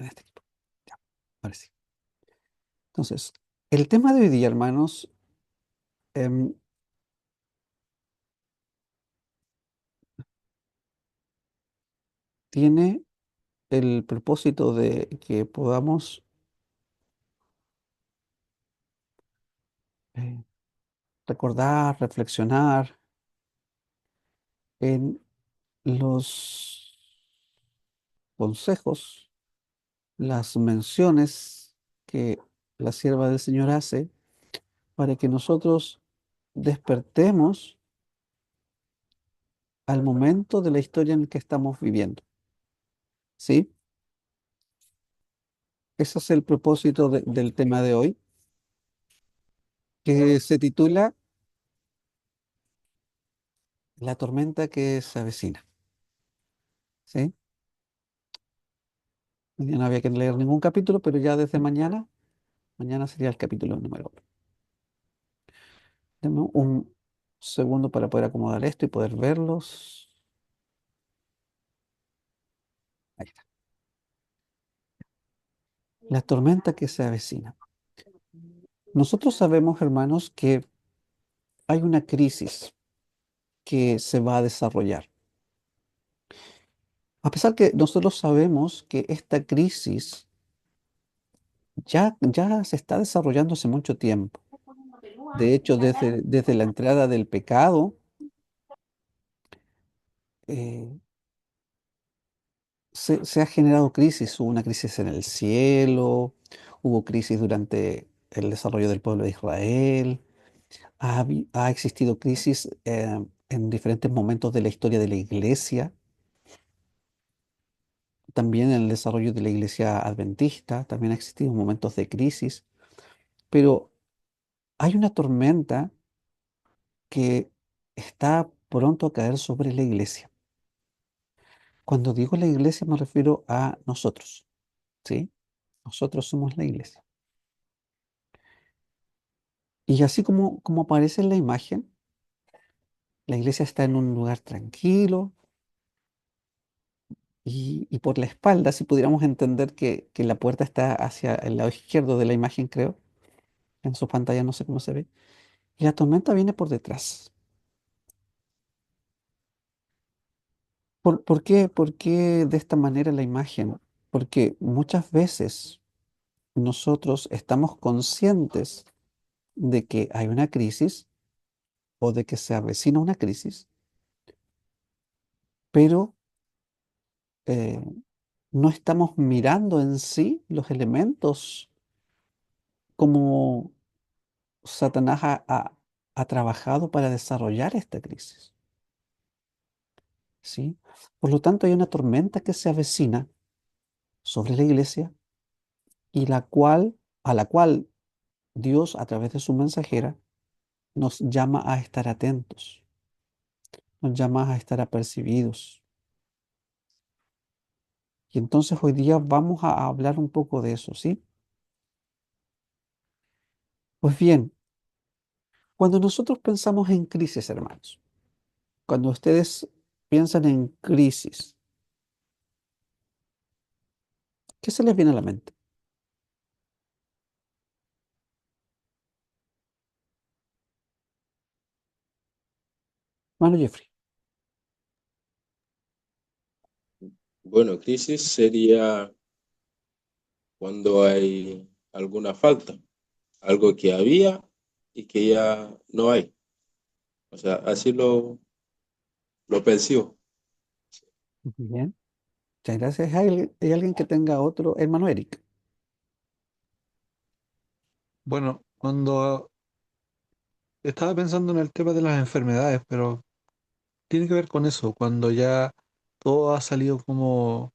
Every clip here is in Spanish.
en este equipo. Ya, ahora sí. Entonces, el tema de hoy día, hermanos, em, tiene el propósito de que podamos eh, recordar, reflexionar en los consejos, las menciones que la sierva del Señor hace para que nosotros despertemos al momento de la historia en el que estamos viviendo. ¿Sí? Ese es el propósito del tema de hoy, que se titula La tormenta que se avecina. ¿Sí? Hoy día no había que leer ningún capítulo, pero ya desde mañana, mañana sería el capítulo número 1. Deme un segundo para poder acomodar esto y poder verlos. Ahí está. La tormenta que se avecina. Nosotros sabemos, hermanos, que hay una crisis que se va a desarrollar. A pesar que nosotros sabemos que esta crisis ya se está desarrollando hace mucho tiempo. De hecho, desde la entrada del pecado, eh, se ha generado crisis. Hubo una crisis en el cielo, hubo crisis durante el desarrollo del pueblo de Israel, ha existido crisis en diferentes momentos de la historia de la iglesia, también en el desarrollo de la iglesia adventista, también ha existido momentos de crisis, pero hay una tormenta que está pronto a caer sobre la iglesia. Cuando digo la iglesia me refiero a nosotros, ¿sí? Nosotros somos la iglesia. Y así como aparece en la imagen, la iglesia está en un lugar tranquilo y por la espalda, si pudiéramos entender que la puerta está hacia el lado izquierdo de la imagen, creo, en su pantalla no sé cómo se ve, y la tormenta viene por detrás. ¿Por qué de esta manera la imagen? Porque muchas veces nosotros estamos conscientes de que hay una crisis o de que se avecina una crisis, pero eh, no estamos mirando en sí los elementos como Satanás ha trabajado para desarrollar esta crisis, ¿sí? Por lo tanto, hay una tormenta que se avecina sobre la iglesia y a la cual Dios, a través de su mensajera, nos llama a estar atentos, nos llama a estar apercibidos. Y entonces hoy día vamos a hablar un poco de eso, ¿sí? Pues bien, cuando nosotros pensamos en crisis, hermanos, cuando ustedes piensan en crisis, ¿qué se les viene a la mente? Hermano Jeffrey. Bueno, crisis sería cuando hay alguna falta, algo que había y que ya no hay. O sea, así lo percibo. Muy bien. Muchas gracias. ¿Hay alguien que tenga otro? Hermano Eric. Bueno, cuando estaba pensando en el tema de las enfermedades, pero tiene que ver con eso, cuando ya todo ha salido como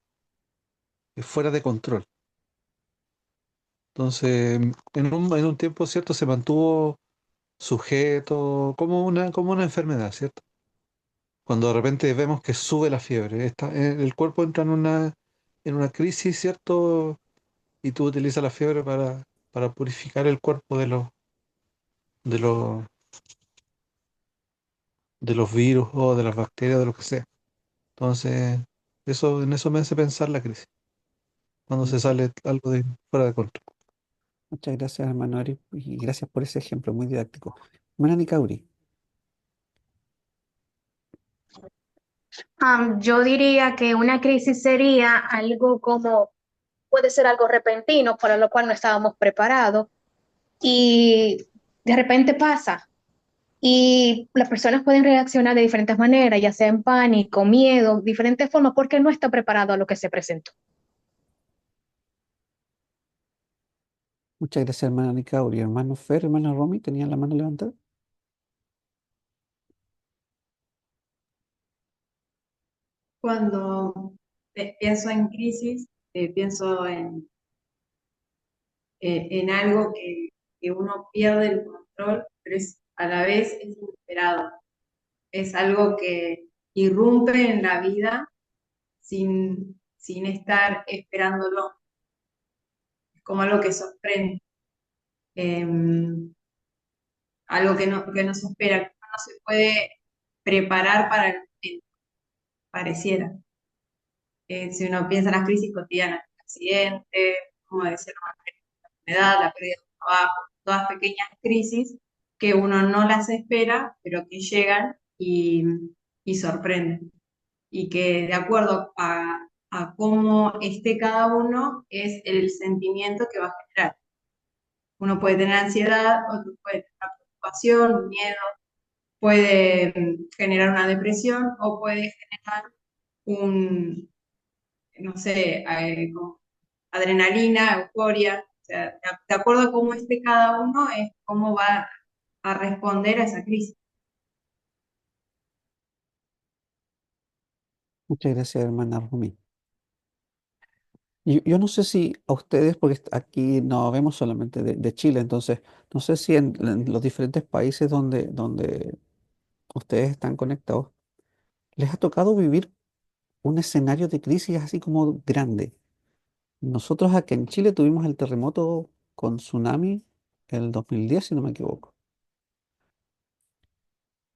fuera de control. Entonces, en un tiempo, ¿cierto? Se mantuvo sujeto como una enfermedad, ¿cierto? Cuando de repente vemos que sube la fiebre, el cuerpo entra en una crisis, ¿cierto? Y tú utilizas la fiebre para purificar el cuerpo de los, de los virus o de las bacterias, de lo que sea. Entonces, en eso me hace pensar la crisis. cuando se Muchas, sale algo de fuera de control. muchas gracias, hermano Ari, y gracias por ese ejemplo muy didáctico. Hermana Nicauri, Yo diría que una crisis sería algo como, puede ser algo repentino para lo cual no estábamos preparados y de repente pasa y las personas pueden reaccionar de diferentes maneras, ya sea en pánico, miedo, diferentes formas, porque no está preparado a lo que se presentó. muchas gracias, hermana Nicauri. Hermano Fer, hermana Romy, ¿tenían la mano levantada? Cuando pienso en crisis, pienso en algo que uno pierde el control, pero a la vez es inesperado. Es algo que irrumpe en la vida sin estar esperándolo. Es como algo que sorprende, eh, algo que no se espera, que uno no se puede preparar para el momento, pareciera. Si uno piensa en las crisis cotidianas, el accidente, como decía, enfermedad, la pérdida de trabajo, todas pequeñas crisis que uno no las espera, pero que llegan y sorprenden. Y que de acuerdo a cómo esté cada uno es el sentimiento que va a generar. Uno puede tener ansiedad, otro puede tener preocupación, miedo, puede generar una depresión o puede generar un, no sé, como adrenalina, euforia. O sea, de acuerdo a cómo esté cada uno, es cómo va a responder a esa crisis. Muchas gracias, hermana Romy. Yo no sé si a ustedes, porque aquí no vemos solamente de Chile, entonces no sé si en los diferentes países donde ustedes están conectados, les ha tocado vivir un escenario de crisis así como grande. Nosotros aquí en Chile tuvimos el terremoto con tsunami el 2010, si no me equivoco.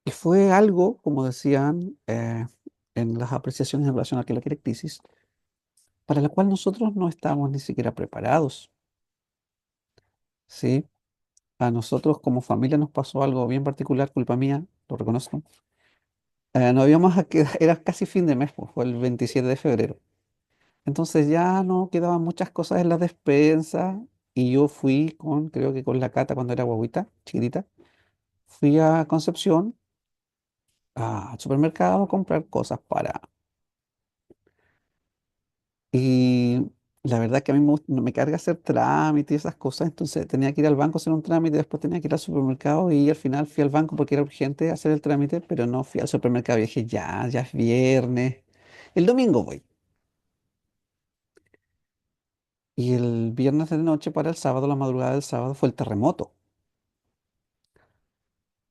Y fue algo, como decían en las apreciaciones en relación a que la crisis, para la cual nosotros no estábamos ni siquiera preparados. ¿Sí? A nosotros como familia nos pasó algo bien particular, culpa mía, lo reconozco. No habíamos a quedar, era casi fin de mes, pues, fue el 27 de febrero. Entonces ya no quedaban muchas cosas en la despensa y yo fui con, creo que con la Cata cuando era guaguita, chiquitita, fui a Concepción, al supermercado a comprar cosas para... Y la verdad que a mí me carga hacer trámites y esas cosas, entonces tenía que ir al banco a hacer un trámite, después tenía que ir al supermercado y al final fui al banco porque era urgente hacer el trámite, pero no fui al supermercado y dije, ya es viernes, el domingo voy. Y el viernes de noche para el sábado, la madrugada del sábado, fue el terremoto.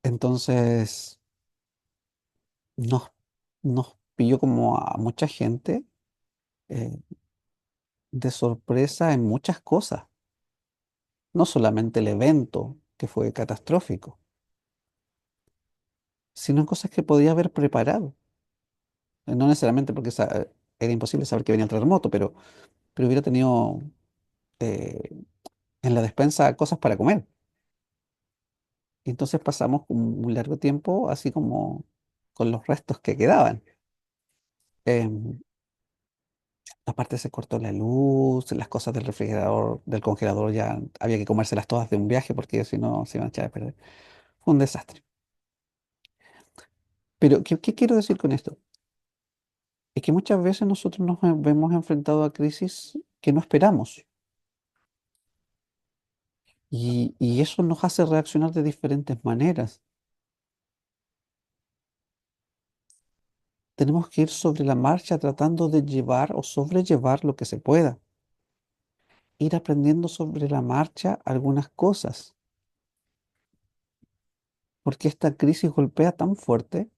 Entonces nos, nos pilló como a mucha gente eh, de sorpresa en muchas cosas, no solamente el evento que fue catastrófico, sino en cosas que podía haber preparado. No necesariamente porque era imposible saber que venía el terremoto, pero hubiera tenido eh, en la despensa cosas para comer. Y entonces pasamos un largo tiempo así como con los restos que quedaban. Em, Aparte se cortó la luz, las cosas del refrigerador, del congelador ya había que comérselas todas de un viaje porque si no se iban a echar a perder. Fue un desastre. Pero, ¿qué quiero decir con esto? Es que muchas veces nosotros nos vemos enfrentados a crisis que no esperamos y eso nos hace reaccionar de diferentes maneras. Tenemos que ir sobre la marcha tratando de llevar o sobrellevar lo que se pueda. Ir aprendiendo sobre la marcha algunas cosas, porque esta crisis golpea tan fuerte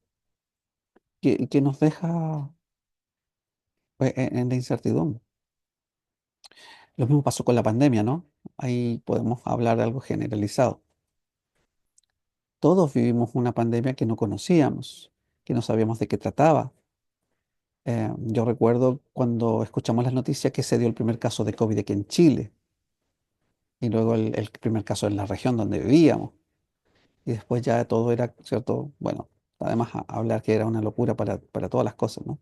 que nos deja en la incertidumbre. Lo mismo pasó con la pandemia, ¿no? Ahí podemos hablar de algo generalizado. Todos vivimos una pandemia que no conocíamos, que no sabíamos de qué trataba. Yo recuerdo cuando escuchamos las noticias que se dio el primer caso de COVID aquí en Chile y luego el primer caso en la región donde vivíamos. Y después ya todo era, ¿cierto? Bueno, además hablar que era una locura para todas las cosas, ¿no?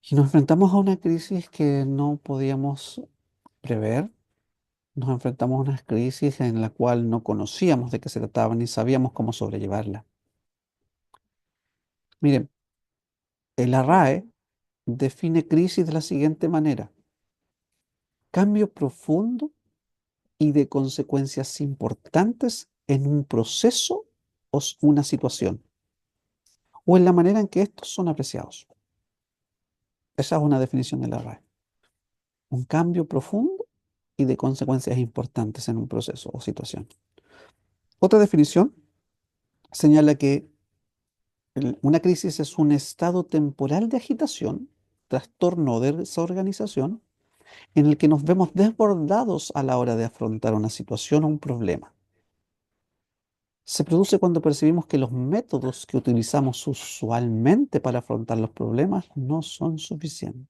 Y nos enfrentamos a una crisis que no podíamos prever. Nos enfrentamos a una crisis en la cual no conocíamos de qué se trataba ni sabíamos cómo sobrellevarla. Miren, el RAE define crisis de la siguiente manera: cambio profundo y de consecuencias importantes en un proceso o una situación, o en la manera en que estos son apreciados. Esa es una definición de la RAE. Un cambio profundo y de consecuencias importantes en un proceso o situación. Otra definición señala que una crisis es un estado temporal de agitación, trastorno o desorganización en el que nos vemos desbordados a la hora de afrontar una situación o un problema. Se produce cuando percibimos que los métodos que utilizamos usualmente para afrontar los problemas no son suficientes.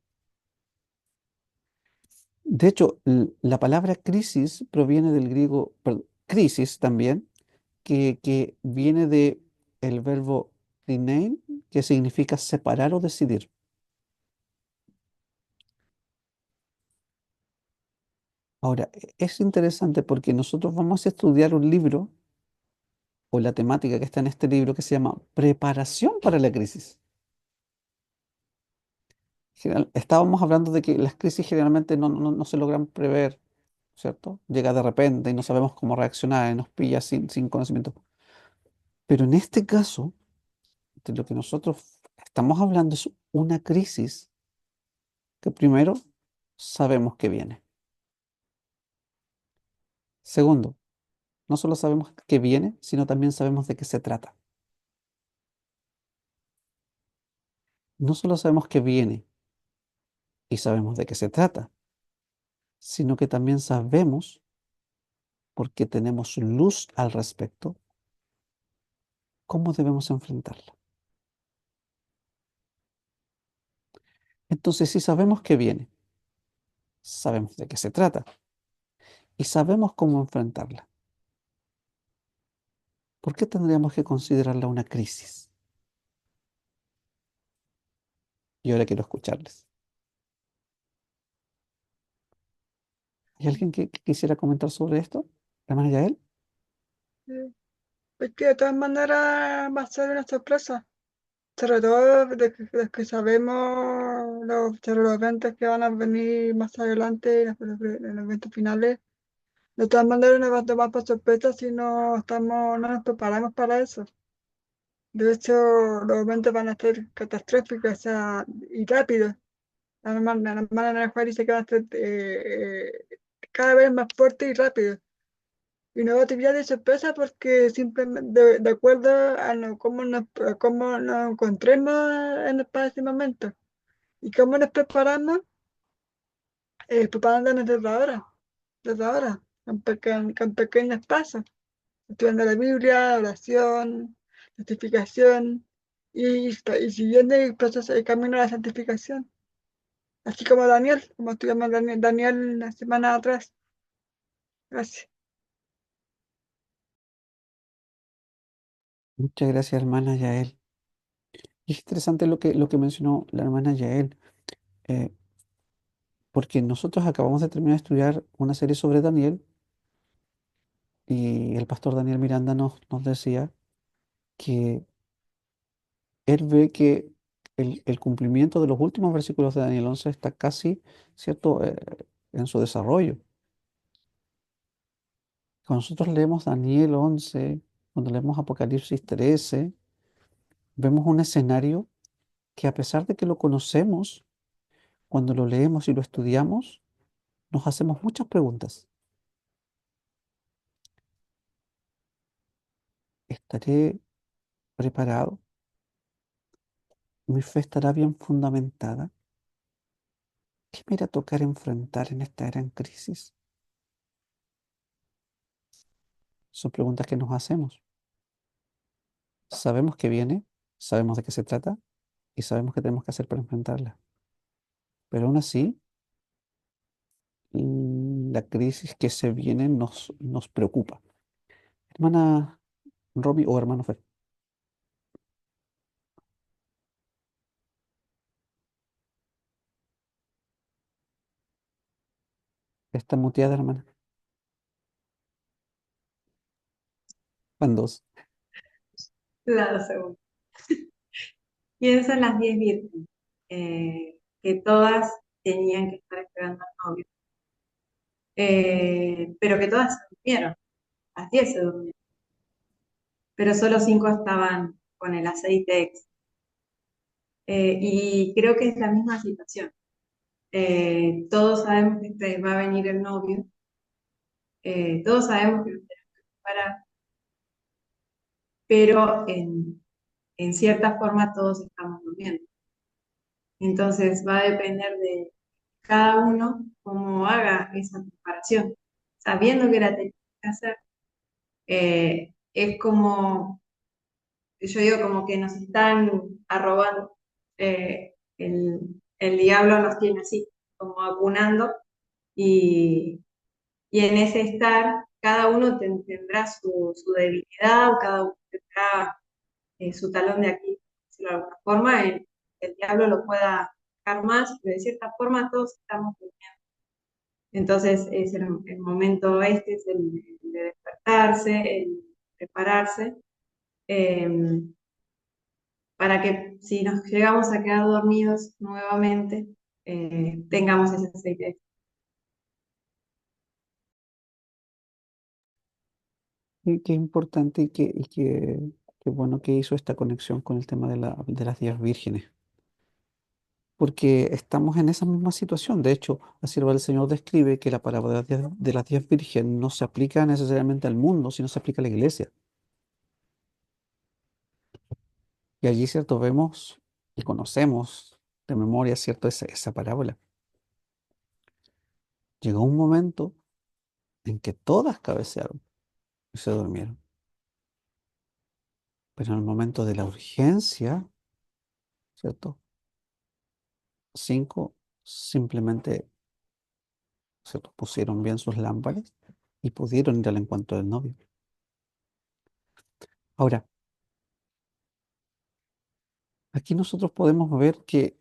De hecho, la palabra crisis proviene del griego crisis también, que viene de el verbo krinein, que significa separar o decidir. Ahora, es interesante porque nosotros vamos a estudiar un libro o la temática que está en este libro que se llama Preparación para la crisis. Estábamos hablando de que las crisis generalmente no se logran prever, ¿cierto? Llega de repente y no sabemos cómo reaccionar y nos pilla sin conocimiento. Pero en este caso, de lo que nosotros estamos hablando es una crisis que primero sabemos que viene. Segundo, no solo sabemos que viene, sino también sabemos de qué se trata. No solo sabemos que viene y sabemos de qué se trata, sino que también sabemos, porque tenemos luz al respecto, cómo debemos enfrentarla. Entonces, si sabemos que viene, sabemos de qué se trata y sabemos cómo enfrentarla, ¿por qué tendríamos que considerarla una crisis? Y ahora quiero escucharles. ¿Hay alguien que quisiera comentar sobre esto? ¿Hermana Yael? Sí. Es que de todas maneras va a ser una sorpresa, sobre todo de que sabemos sobre los eventos que van a venir más adelante, en los eventos finales. De todas maneras nos va a tomar por sorpresa si no nos preparamos para eso. De hecho, los eventos van a ser catastróficos, o sea, y rápidos. La hermana Ana Juárez dice que van a ser cada vez más fuertes y rápidos. Y no va a tener de sorpresa porque simplemente de acuerdo a a cómo nos encontremos para ese momento y cómo nos preparamos, preparándonos desde ahora, con pequeños pasos, estudiando la Biblia, oración, santificación y siguiendo el proceso, el camino a la santificación. Así como Daniel, como estudiamos Daniel la semana atrás. Gracias. Muchas gracias, hermana Yael. Y es interesante lo que mencionó la hermana Yael, eh, porque nosotros acabamos de terminar de estudiar una serie sobre Daniel y el pastor Daniel Miranda nos decía que él ve que el cumplimiento de los últimos versículos de Daniel 11 está casi, ¿cierto?, en su desarrollo. Cuando nosotros leemos Daniel 11, cuando leemos Apocalipsis 13, vemos un escenario que a pesar de que lo conocemos, cuando lo leemos y lo estudiamos, nos hacemos muchas preguntas. ¿Estaré preparado? ¿Mi fe estará bien fundamentada? ¿Qué me irá a tocar enfrentar en esta gran crisis? Son preguntas que nos hacemos. Sabemos que viene, sabemos de qué se trata, y sabemos qué tenemos que hacer para enfrentarla. Pero aún así, la crisis que se viene nos preocupa. Hermana Romy o hermano Fer, está muteada, hermana. Van dos. La segunda. ¿Quiénes son las 10 vírgenes? Que todas tenían que estar esperando al novio, pero que todas se durmieron, las 10 se durmieron, pero solo 5 estaban con el aceite extra. Y creo que es la misma situación. Todos sabemos que va a venir el novio, todos sabemos que nos tenemos que preparar, pero en cierta forma todos estamos durmiendo. Entonces va a depender de cada uno cómo haga esa preparación, sabiendo que la tenemos que hacer. Es como, yo digo, como que nos están arrobando. El diablo nos tiene así, como acunando, y, y en ese estar, cada uno tendrá su debilidad, cada uno tendrá su talón de aquí, por decirlo de alguna forma. El diablo lo pueda sacar más, pero de cierta forma todos estamos durmiendo. Entonces es el momento este, es el de despertarse, el prepararse, eh, para que si nos llegamos a quedar dormidos nuevamente, tengamos ese aceite. Y qué importante qué bueno que hizo esta conexión con el tema de las 10 vírgenes, porque estamos en esa misma situación. De hecho, la sierva del Señor describe que la parábola de las 10 vírgenes no se aplica necesariamente al mundo, sino se aplica a la iglesia. Y allí, ¿cierto? Vemos y conocemos de memoria, ¿cierto? Esa parábola. Llegó un momento en que todas cabecearon y se durmieron. Pero en el momento de la urgencia, ¿cierto? 5 simplemente, ¿cierto? Pusieron bien sus lámparas y pudieron ir al encuentro del novio. Ahora, aquí nosotros podemos ver que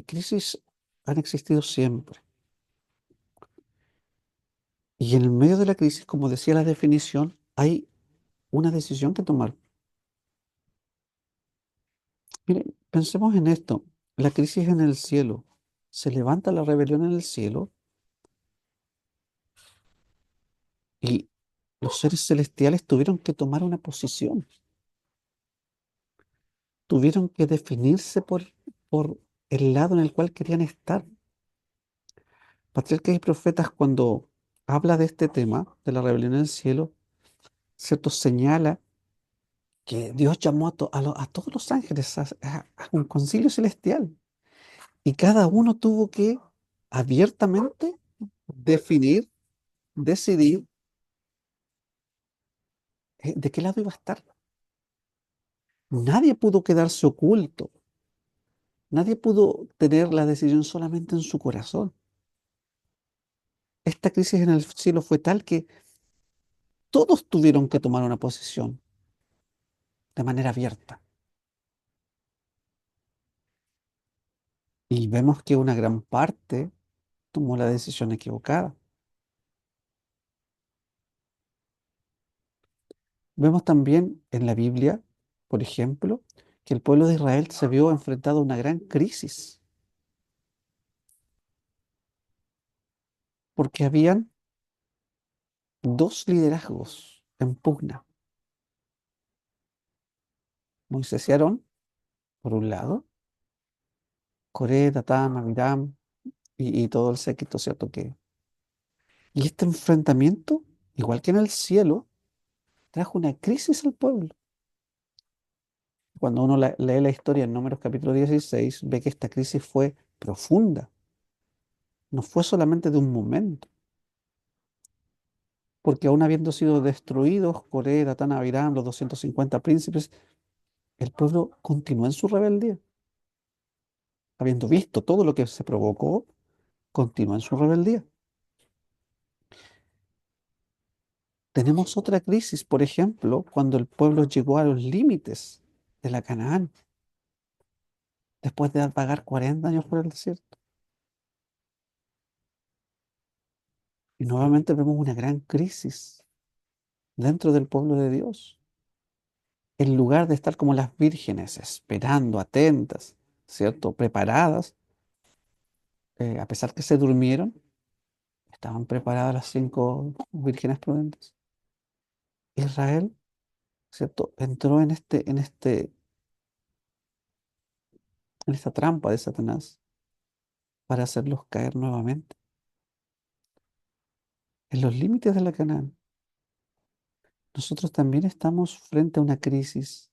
crisis han existido siempre. Y en el medio de la crisis, como decía la definición, hay una decisión que tomar. Miren, pensemos en esto. La crisis en el cielo. Se levanta la rebelión en el cielo y los seres celestiales tuvieron que tomar una posición. Tuvieron que definirse por el lado en el cual querían estar. Patriarcas y profetas, cuando habla de este tema, de la rebelión en el cielo, ¿cierto? Señala que Dios llamó a todos los ángeles a un concilio celestial y cada uno tuvo que abiertamente definir, decidir de qué lado iba a estar. Nadie pudo quedarse oculto, nadie pudo tener la decisión solamente en su corazón. Esta crisis en el cielo fue tal que todos tuvieron que tomar una posición de manera abierta. Y vemos que una gran parte tomó la decisión equivocada. Vemos también en la Biblia, por ejemplo, que el pueblo de Israel se vio enfrentado a una gran crisis, porque habían dos liderazgos en pugna. Moisés y Aarón, por un lado, Coré, Datán, Abiram y todo el séquito, ¿cierto? Y este enfrentamiento, igual que en el cielo, trajo una crisis al pueblo. Cuando uno lee la historia en Números capítulo 16, ve que esta crisis fue profunda, no fue solamente de un momento, porque aún habiendo sido destruidos Coré, Datán, Abiram, los 250 príncipes, el pueblo continuó en su rebeldía. Habiendo visto todo lo que se provocó, continuó en su rebeldía. Tenemos otra crisis, por ejemplo, cuando el pueblo llegó a los límites de la Canaán, después de vagar 40 años por el desierto. Y nuevamente vemos una gran crisis dentro del pueblo de Dios. En lugar de estar como las vírgenes, esperando, atentas, ¿cierto? Preparadas, a pesar que se durmieron, estaban preparadas las 5 vírgenes prudentes. Israel, ¿cierto? Entró en esta trampa de Satanás para hacerlos caer nuevamente en los límites de la Canaán. Nosotros también estamos frente a una crisis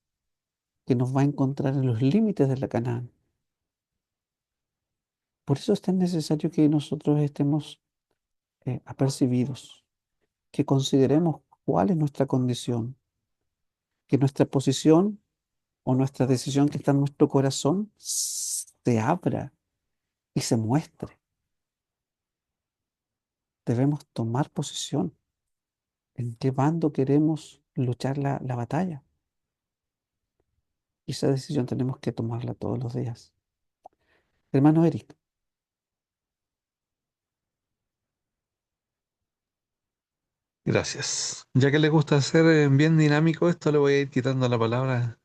que nos va a encontrar en los límites de la Canaán. Por eso es tan necesario que nosotros estemos apercibidos, que consideremos cuál es nuestra condición, que nuestra posición o nuestra decisión que está en nuestro corazón se abra y se muestre. Debemos tomar posición en qué bando queremos luchar la batalla. Y esa decisión tenemos que tomarla todos los días. Hermano Eric, Gracias. Ya que le gusta ser bien dinámico esto, le voy a ir quitando la palabra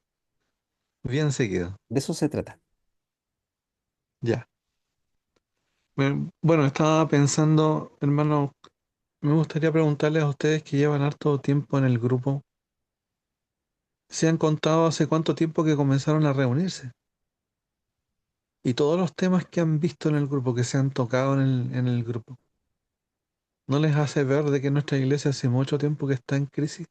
bien seguido. de eso se trata. Ya. Bueno, estaba pensando, hermano, me gustaría preguntarles a ustedes que llevan harto tiempo en el grupo, ¿se han contado hace cuánto tiempo que comenzaron a reunirse? Y todos los temas que han visto en el grupo, que se han tocado en el grupo, ¿no les hace ver de que nuestra iglesia hace mucho tiempo que está en crisis?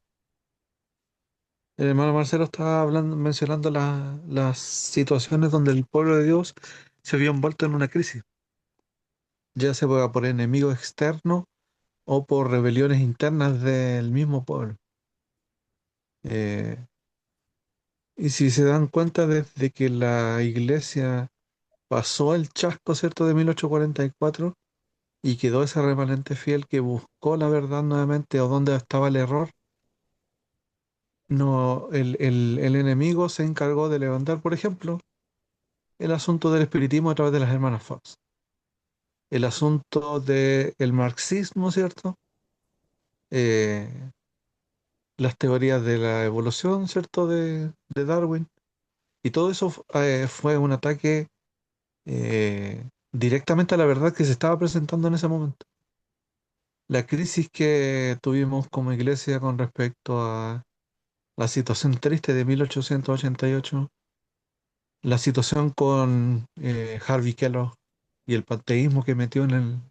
El hermano Marcelo estaba hablando, mencionando las situaciones donde el pueblo de Dios se vio envuelto en una crisis, ya sea por enemigos externos o por rebeliones internas del mismo pueblo. Eh, y si se dan cuenta desde que la iglesia pasó el chasco, ¿cierto?, de 1844 y quedó ese remanente fiel que buscó la verdad nuevamente o dónde estaba el error, no, el enemigo se encargó de levantar, por ejemplo, el asunto del espiritismo a través de las hermanas Fox, el asunto del marxismo, ¿cierto? Eh, las teorías de la evolución, ¿cierto? De Darwin. Y todo eso fue un ataque directamente a la verdad que se estaba presentando en ese momento. La crisis que tuvimos como iglesia con respecto a la situación triste de 1888, la situación con Harvey Kellogg y el panteísmo que metió en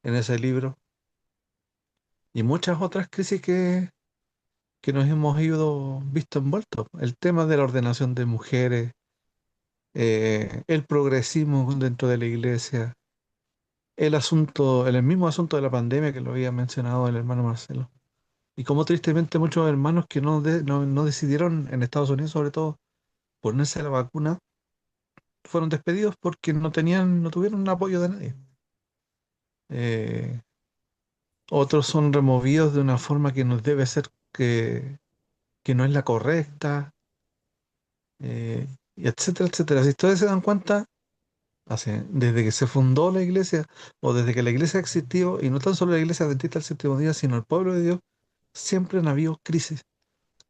ese libro, y muchas otras crisis que nos hemos ido visto envueltos. El tema de la ordenación de mujeres, el progresismo dentro de la iglesia, el mismo asunto de la pandemia que lo había mencionado el hermano Marcelo. Y como tristemente muchos hermanos que no decidieron, en Estados Unidos sobre todo, ponerse la vacuna, fueron despedidos porque no tuvieron un apoyo de nadie. Eh, Otros son removidos de una forma que no debe ser, que no es la correcta, eh, y etcétera, etcétera. Si ustedes se dan cuenta, desde que se fundó la iglesia o desde que la iglesia existió, y no tan solo la iglesia adventista del séptimo día, sino el pueblo de Dios, siempre han habido crisis,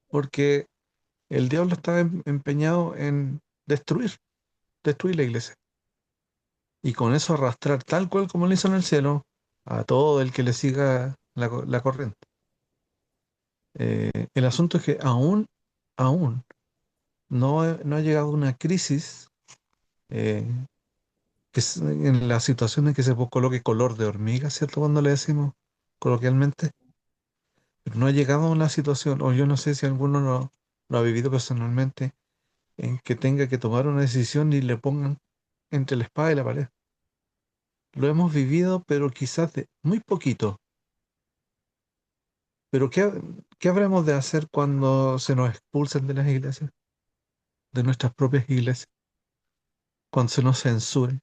porque el diablo está empeñado en destruir la iglesia, y con eso arrastrar tal cual como lo hizo en el cielo a todo el que le siga la corriente. El asunto es que aún no ha llegado una crisis, eh, en la situación en que se coloque color de hormiga, ¿cierto? Cuando le decimos coloquialmente, pero no ha llegado a una situación, o yo no sé si alguno lo ha vivido personalmente, en que tenga que tomar una decisión y le pongan entre la espada y la pared. Lo hemos vivido, pero quizás de muy poquito. Pero ¿qué habremos de hacer cuando se nos expulsen de las iglesias? de nuestras propias iglesias, cuando se nos censure,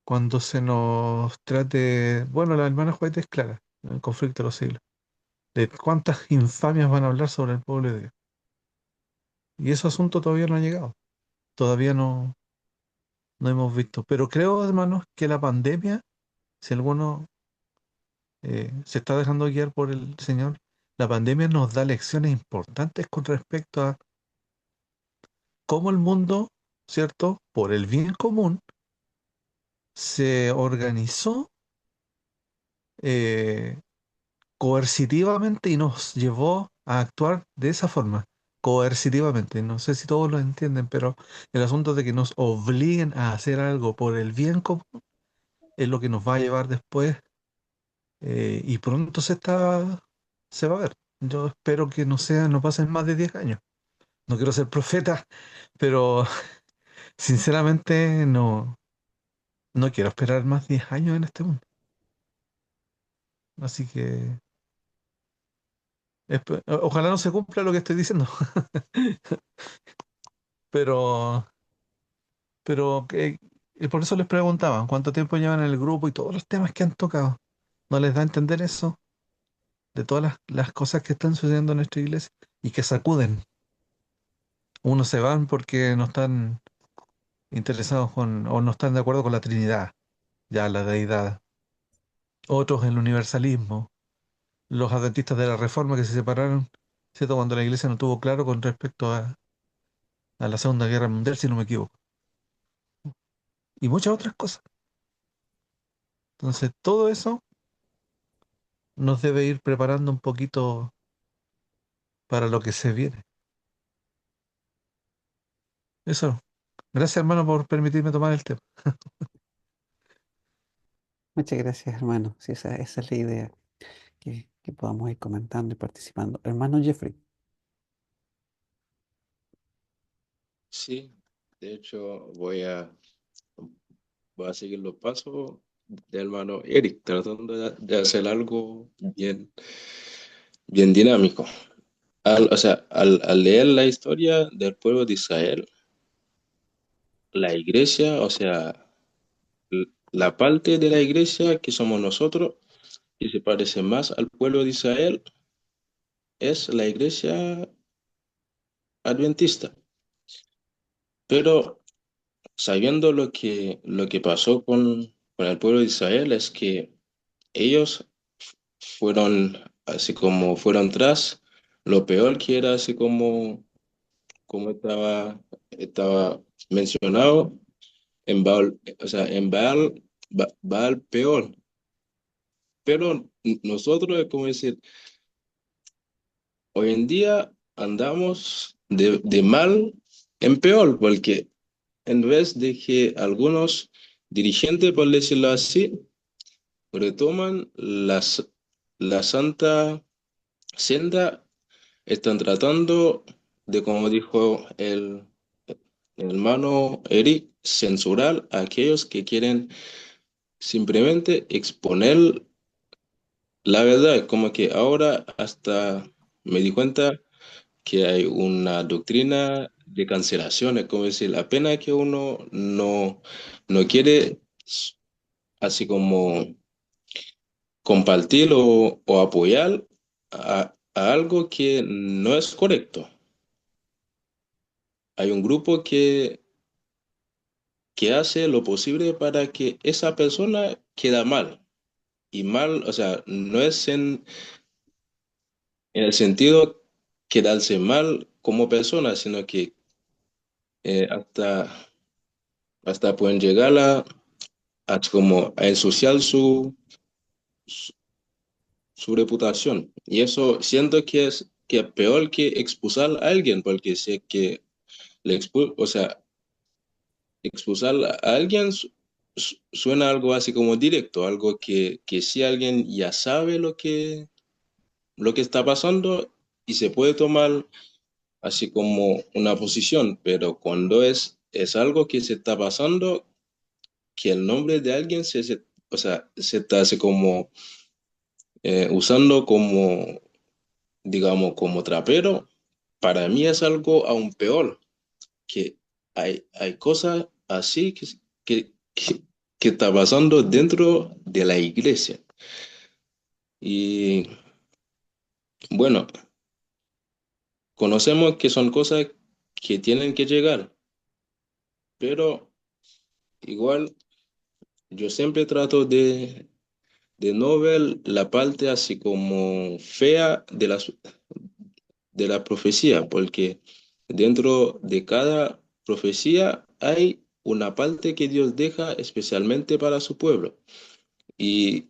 cuando se nos trate, bueno, la hermana White es clara, en el conflicto de los siglos, de cuántas infamias van a hablar sobre el pueblo de Dios. Y ese asunto todavía no ha llegado, todavía no hemos visto. Pero creo, hermanos, que la pandemia, si alguno se está dejando guiar por el Señor, la pandemia nos da lecciones importantes con respecto a cómo el mundo, ¿cierto? Por el bien común, se organizó eh, coercitivamente y nos llevó a actuar de esa forma, coercitivamente. No sé si todos lo entienden, pero el asunto de que nos obliguen a hacer algo por el bien común es lo que nos va a llevar después y pronto se va a ver. Yo espero que no pasen más de 10 años. No quiero ser profeta, pero sinceramente no quiero esperar más 10 años en este mundo. Así que ojalá no se cumpla lo que estoy diciendo, pero, pero por eso les preguntaba cuánto tiempo llevan en el grupo y todos los temas que han tocado. ¿No les da a entender eso de todas las cosas que están sucediendo en nuestra iglesia y que sacuden? Unos se van porque no están interesados o no están de acuerdo con la Trinidad, ya la deidad. Otros en el universalismo, los adventistas de la Reforma que se separaron, ¿cierto? Cuando la iglesia no tuvo claro con respecto a la Segunda Guerra Mundial, si no me equivoco, y muchas otras cosas. Entonces, todo eso nos debe ir preparando un poquito para lo que se viene. Eso. Gracias, hermano, por permitirme tomar el tema. Muchas gracias, hermano. Sí, esa es la idea, que podamos ir comentando y participando. Hermano Jeffrey, Sí, de hecho voy a seguir los pasos del hermano Eric, tratando de hacer algo bien dinámico. O sea, al leer la historia del pueblo de Israel, la iglesia, o sea, la parte de la iglesia que somos nosotros, y se parece más al pueblo de Israel, es la iglesia adventista. Pero sabiendo lo que pasó con el pueblo de Israel es que ellos fueron así como fueron tras lo peor que era así como estaba mencionado en Baal, o sea, en Baal peor. Pero nosotros, es como decir, hoy en día andamos de mal en peor, porque en vez de que algunos dirigentes, por decirlo así, retoman la santa senda, están tratando de, como dijo el hermano Eric, censurar a aquellos que quieren simplemente exponer la verdad. Como que ahora hasta me di cuenta que hay una doctrina de cancelación, es como decir, apenas que uno no quiere así como compartir o apoyar a algo que no es correcto. Hay un grupo que hace lo posible para que esa persona queda mal. Y mal, o sea, no es en el sentido quedarse mal como persona, sino que eh, hasta, hasta pueden llegar a como a ensuciar su, su reputación. Y eso siento que es peor que expulsar a alguien, porque sé que o sea, expulsar a alguien suena algo así como directo, algo que si alguien ya sabe lo que está pasando y se puede tomar así como una posición, pero cuando es algo que se está pasando, que el nombre de alguien o sea, se está así como usando como, digamos, como trapero, para mí es algo aún peor, que hay cosas así que, que está pasando dentro de la iglesia. Y bueno, conocemos que son cosas que tienen que llegar, pero igual yo siempre trato de no ver la parte así como fea de la profecía, porque dentro de cada profecía hay una parte que Dios deja especialmente para su pueblo. Y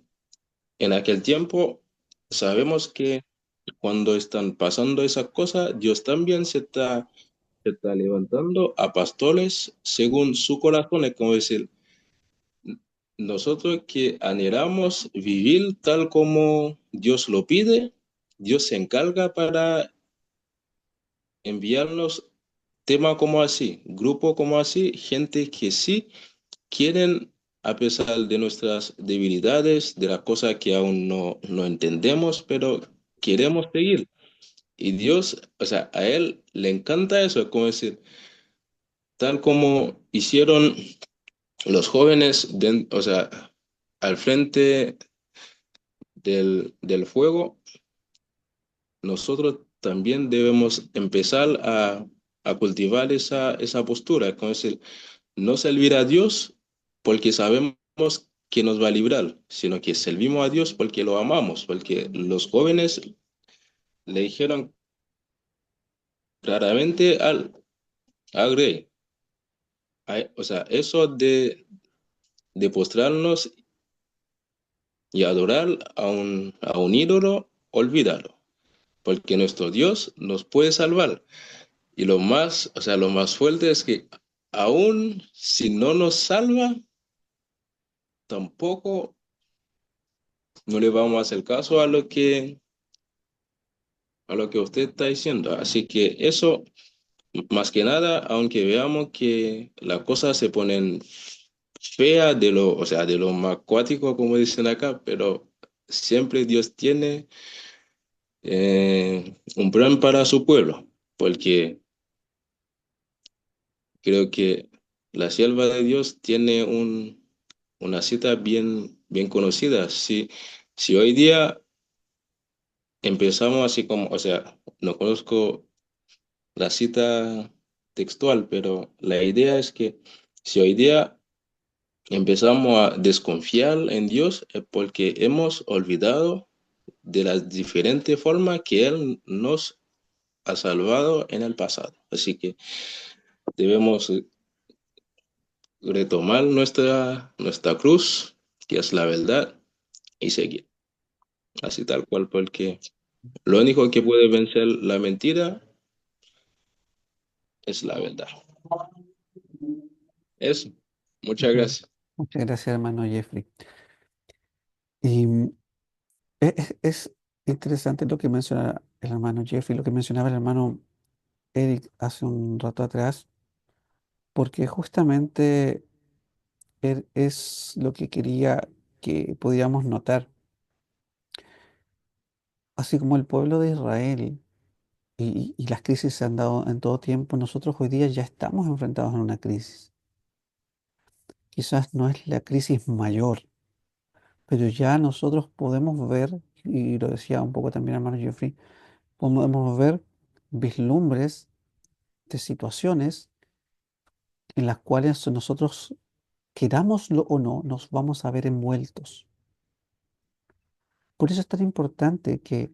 en aquel tiempo sabemos que cuando están pasando esas cosas, Dios también se está levantando a pastores según su corazón. Es como decir, nosotros que anhelamos vivir tal como Dios lo pide, Dios se encarga para enviarnos tema como así, grupo como así, gente que sí quieren, a pesar de nuestras debilidades, de las cosas que aún no entendemos, pero queremos seguir. Y Dios, o sea, a Él le encanta eso, es como decir, tal como hicieron los jóvenes, o sea, al frente del fuego, nosotros también debemos empezar a cultivar esa postura, es como decir, no servir a Dios porque sabemos que nos va a librar, sino que servimos a Dios porque lo amamos, porque los jóvenes le dijeron claramente al rey, o sea, eso de postrarnos y adorar a un ídolo, olvídalo, porque nuestro Dios nos puede salvar. Y lo más, o sea, lo más fuerte es que aún si no nos salva, tampoco no le vamos a hacer caso a lo que usted está diciendo. Así que eso, más que nada, aunque veamos que las cosas se ponen feas o sea, de lo más cuático, como dicen acá, pero siempre Dios tiene un plan para su pueblo, porque creo que la sierva de Dios tiene una cita bien conocida. Si hoy día empezamos así como, o sea, no conozco la cita textual, pero la idea es que si hoy día empezamos a desconfiar en Dios es porque hemos olvidado de las diferentes formas que Él nos ha salvado en el pasado. Así que debemos retomar nuestra cruz, que es la verdad, y seguir. Así tal cual, porque lo único que puede vencer la mentira es la verdad. Eso. Muchas Ujú. gracias. Muchas gracias, hermano Jeffrey. Y es interesante lo que menciona el hermano Jeffrey, lo que mencionaba el hermano Eric hace un rato atrás, porque justamente es lo que quería que pudiéramos notar. Así como el pueblo de Israel y las crisis se han dado en todo tiempo, nosotros hoy día ya estamos enfrentados en una crisis. Quizás no es la crisis mayor, pero ya nosotros podemos ver, y lo decía un poco también hermano Jeffrey, podemos ver vislumbres de situaciones en las cuales nosotros, querámoslo o no, nos vamos a ver envueltos. Por eso es tan importante que,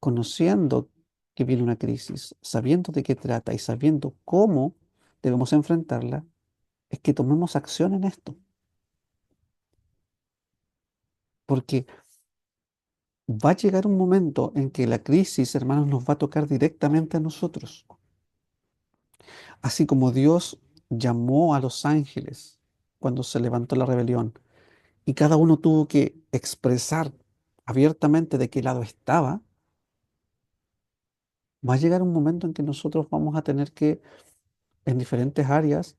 conociendo que viene una crisis, sabiendo de qué trata y sabiendo cómo debemos enfrentarla, es que tomemos acción en esto. Porque va a llegar un momento en que la crisis, hermanos, nos va a tocar directamente a nosotros. Así como Dios llamó a los ángeles cuando se levantó la rebelión y cada uno tuvo que expresar abiertamente de qué lado estaba, va a llegar un momento en que nosotros vamos a tener que, en diferentes áreas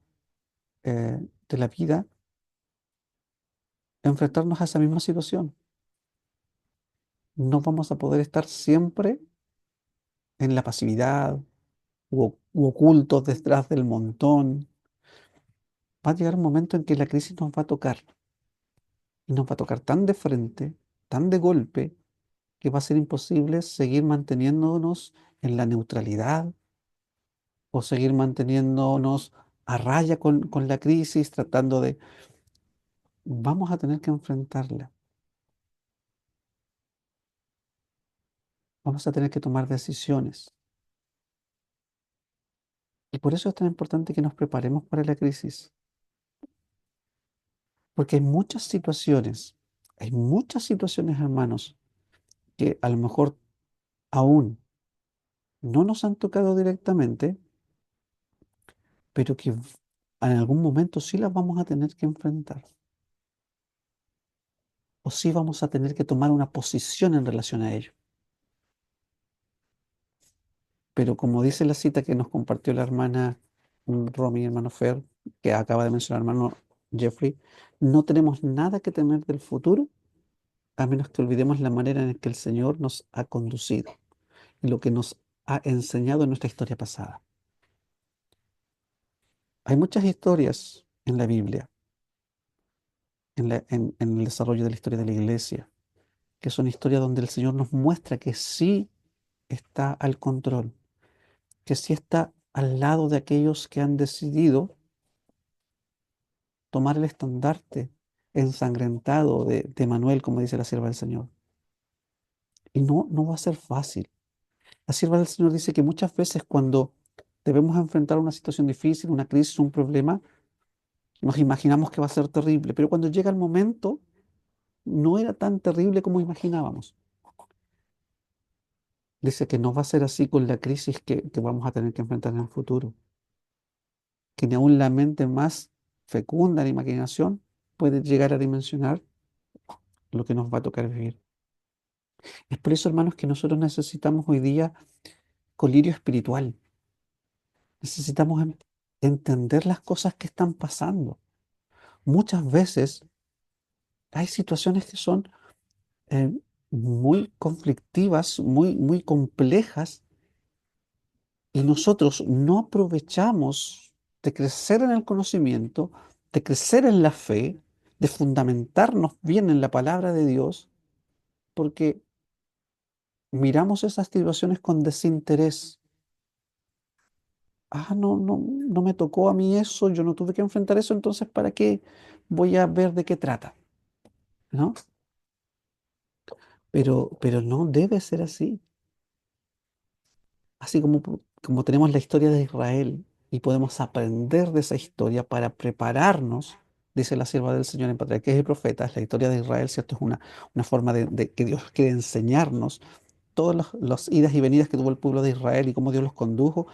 de la vida, enfrentarnos a esa misma situación. No vamos a poder estar siempre en la pasividad, u ocultos detrás del montón. Va a llegar un momento en que la crisis nos va a tocar y nos va a tocar tan de frente, tan de golpe, que va a ser imposible seguir manteniéndonos en la neutralidad o seguir manteniéndonos a raya con la crisis, tratando de... Vamos a tener que enfrentarla, vamos a tener que tomar decisiones. Y por eso es tan importante que nos preparemos para la crisis, porque hay muchas situaciones, hermanos, que a lo mejor aún no nos han tocado directamente, pero que en algún momento sí las vamos a tener que enfrentar, o sí vamos a tener que tomar una posición en relación a ello. Pero como dice la cita que nos compartió la hermana Romy, hermano Fer, que acaba de mencionar hermano Jeffrey, no tenemos nada que temer del futuro, a menos que olvidemos la manera en que el Señor nos ha conducido y lo que nos ha enseñado en nuestra historia pasada. Hay muchas historias en la Biblia, en el desarrollo de la historia de la iglesia, que son historias donde el Señor nos muestra que sí está al control, que sí está al lado de aquellos que han decidido tomar el estandarte ensangrentado de Manuel, como dice la sierva del Señor. Y no va a ser fácil. La sierva del Señor dice que muchas veces cuando debemos enfrentar una situación difícil, una crisis, un problema, nos imaginamos que va a ser terrible, pero cuando llega el momento, no era tan terrible como imaginábamos. Dice que no va a ser así con la crisis que vamos a tener que enfrentar en el futuro, que ni aun la mente más fecunda en imaginación puede llegar a dimensionar lo que nos va a tocar vivir. Es por eso, hermanos, que nosotros necesitamos hoy día colirio espiritual. Necesitamos entender las cosas que están pasando. Muchas veces hay situaciones que son eh, muy conflictivas, muy complejas, y nosotros no aprovechamos de crecer en el conocimiento, de crecer en la fe, de fundamentarnos bien en la palabra de Dios, porque miramos esas situaciones con desinterés. No me tocó a mí eso, yo no tuve que enfrentar eso, entonces ¿para qué voy a ver de qué trata? ¿No? Pero no debe ser así. Así como tenemos la historia de Israel y podemos aprender de esa historia para prepararnos, dice la sierva del Señor en Patriarcas y Profetas, la historia de Israel, ¿cierto? Es una forma de que Dios quiere enseñarnos todas las idas y venidas que tuvo el pueblo de Israel y cómo Dios los condujo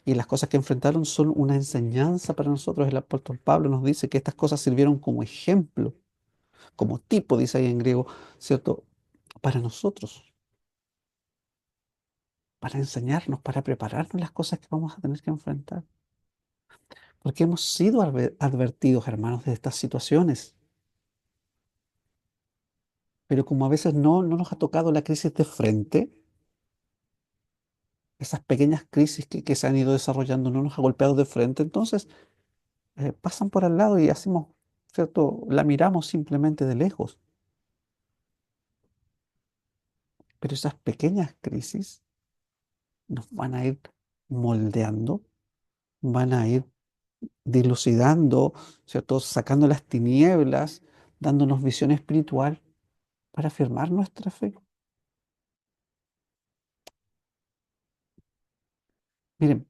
y las cosas que enfrentaron son una enseñanza para nosotros. El apóstol Pablo nos dice que estas cosas sirvieron como ejemplo, como tipo, dice ahí en griego, ¿cierto? Para nosotros, para enseñarnos, para prepararnos las cosas que vamos a tener que enfrentar. Porque hemos sido advertidos, hermanos, de estas situaciones. Pero como a veces no nos ha tocado la crisis de frente, esas pequeñas crisis que se han ido desarrollando no nos ha golpeado de frente, entonces pasan por al lado y hacemos, ¿cierto? La miramos simplemente de lejos. Pero esas pequeñas crisis nos van a ir moldeando, van a ir dilucidando, ¿cierto? Sacando las tinieblas, dándonos visión espiritual para afirmar nuestra fe. Miren,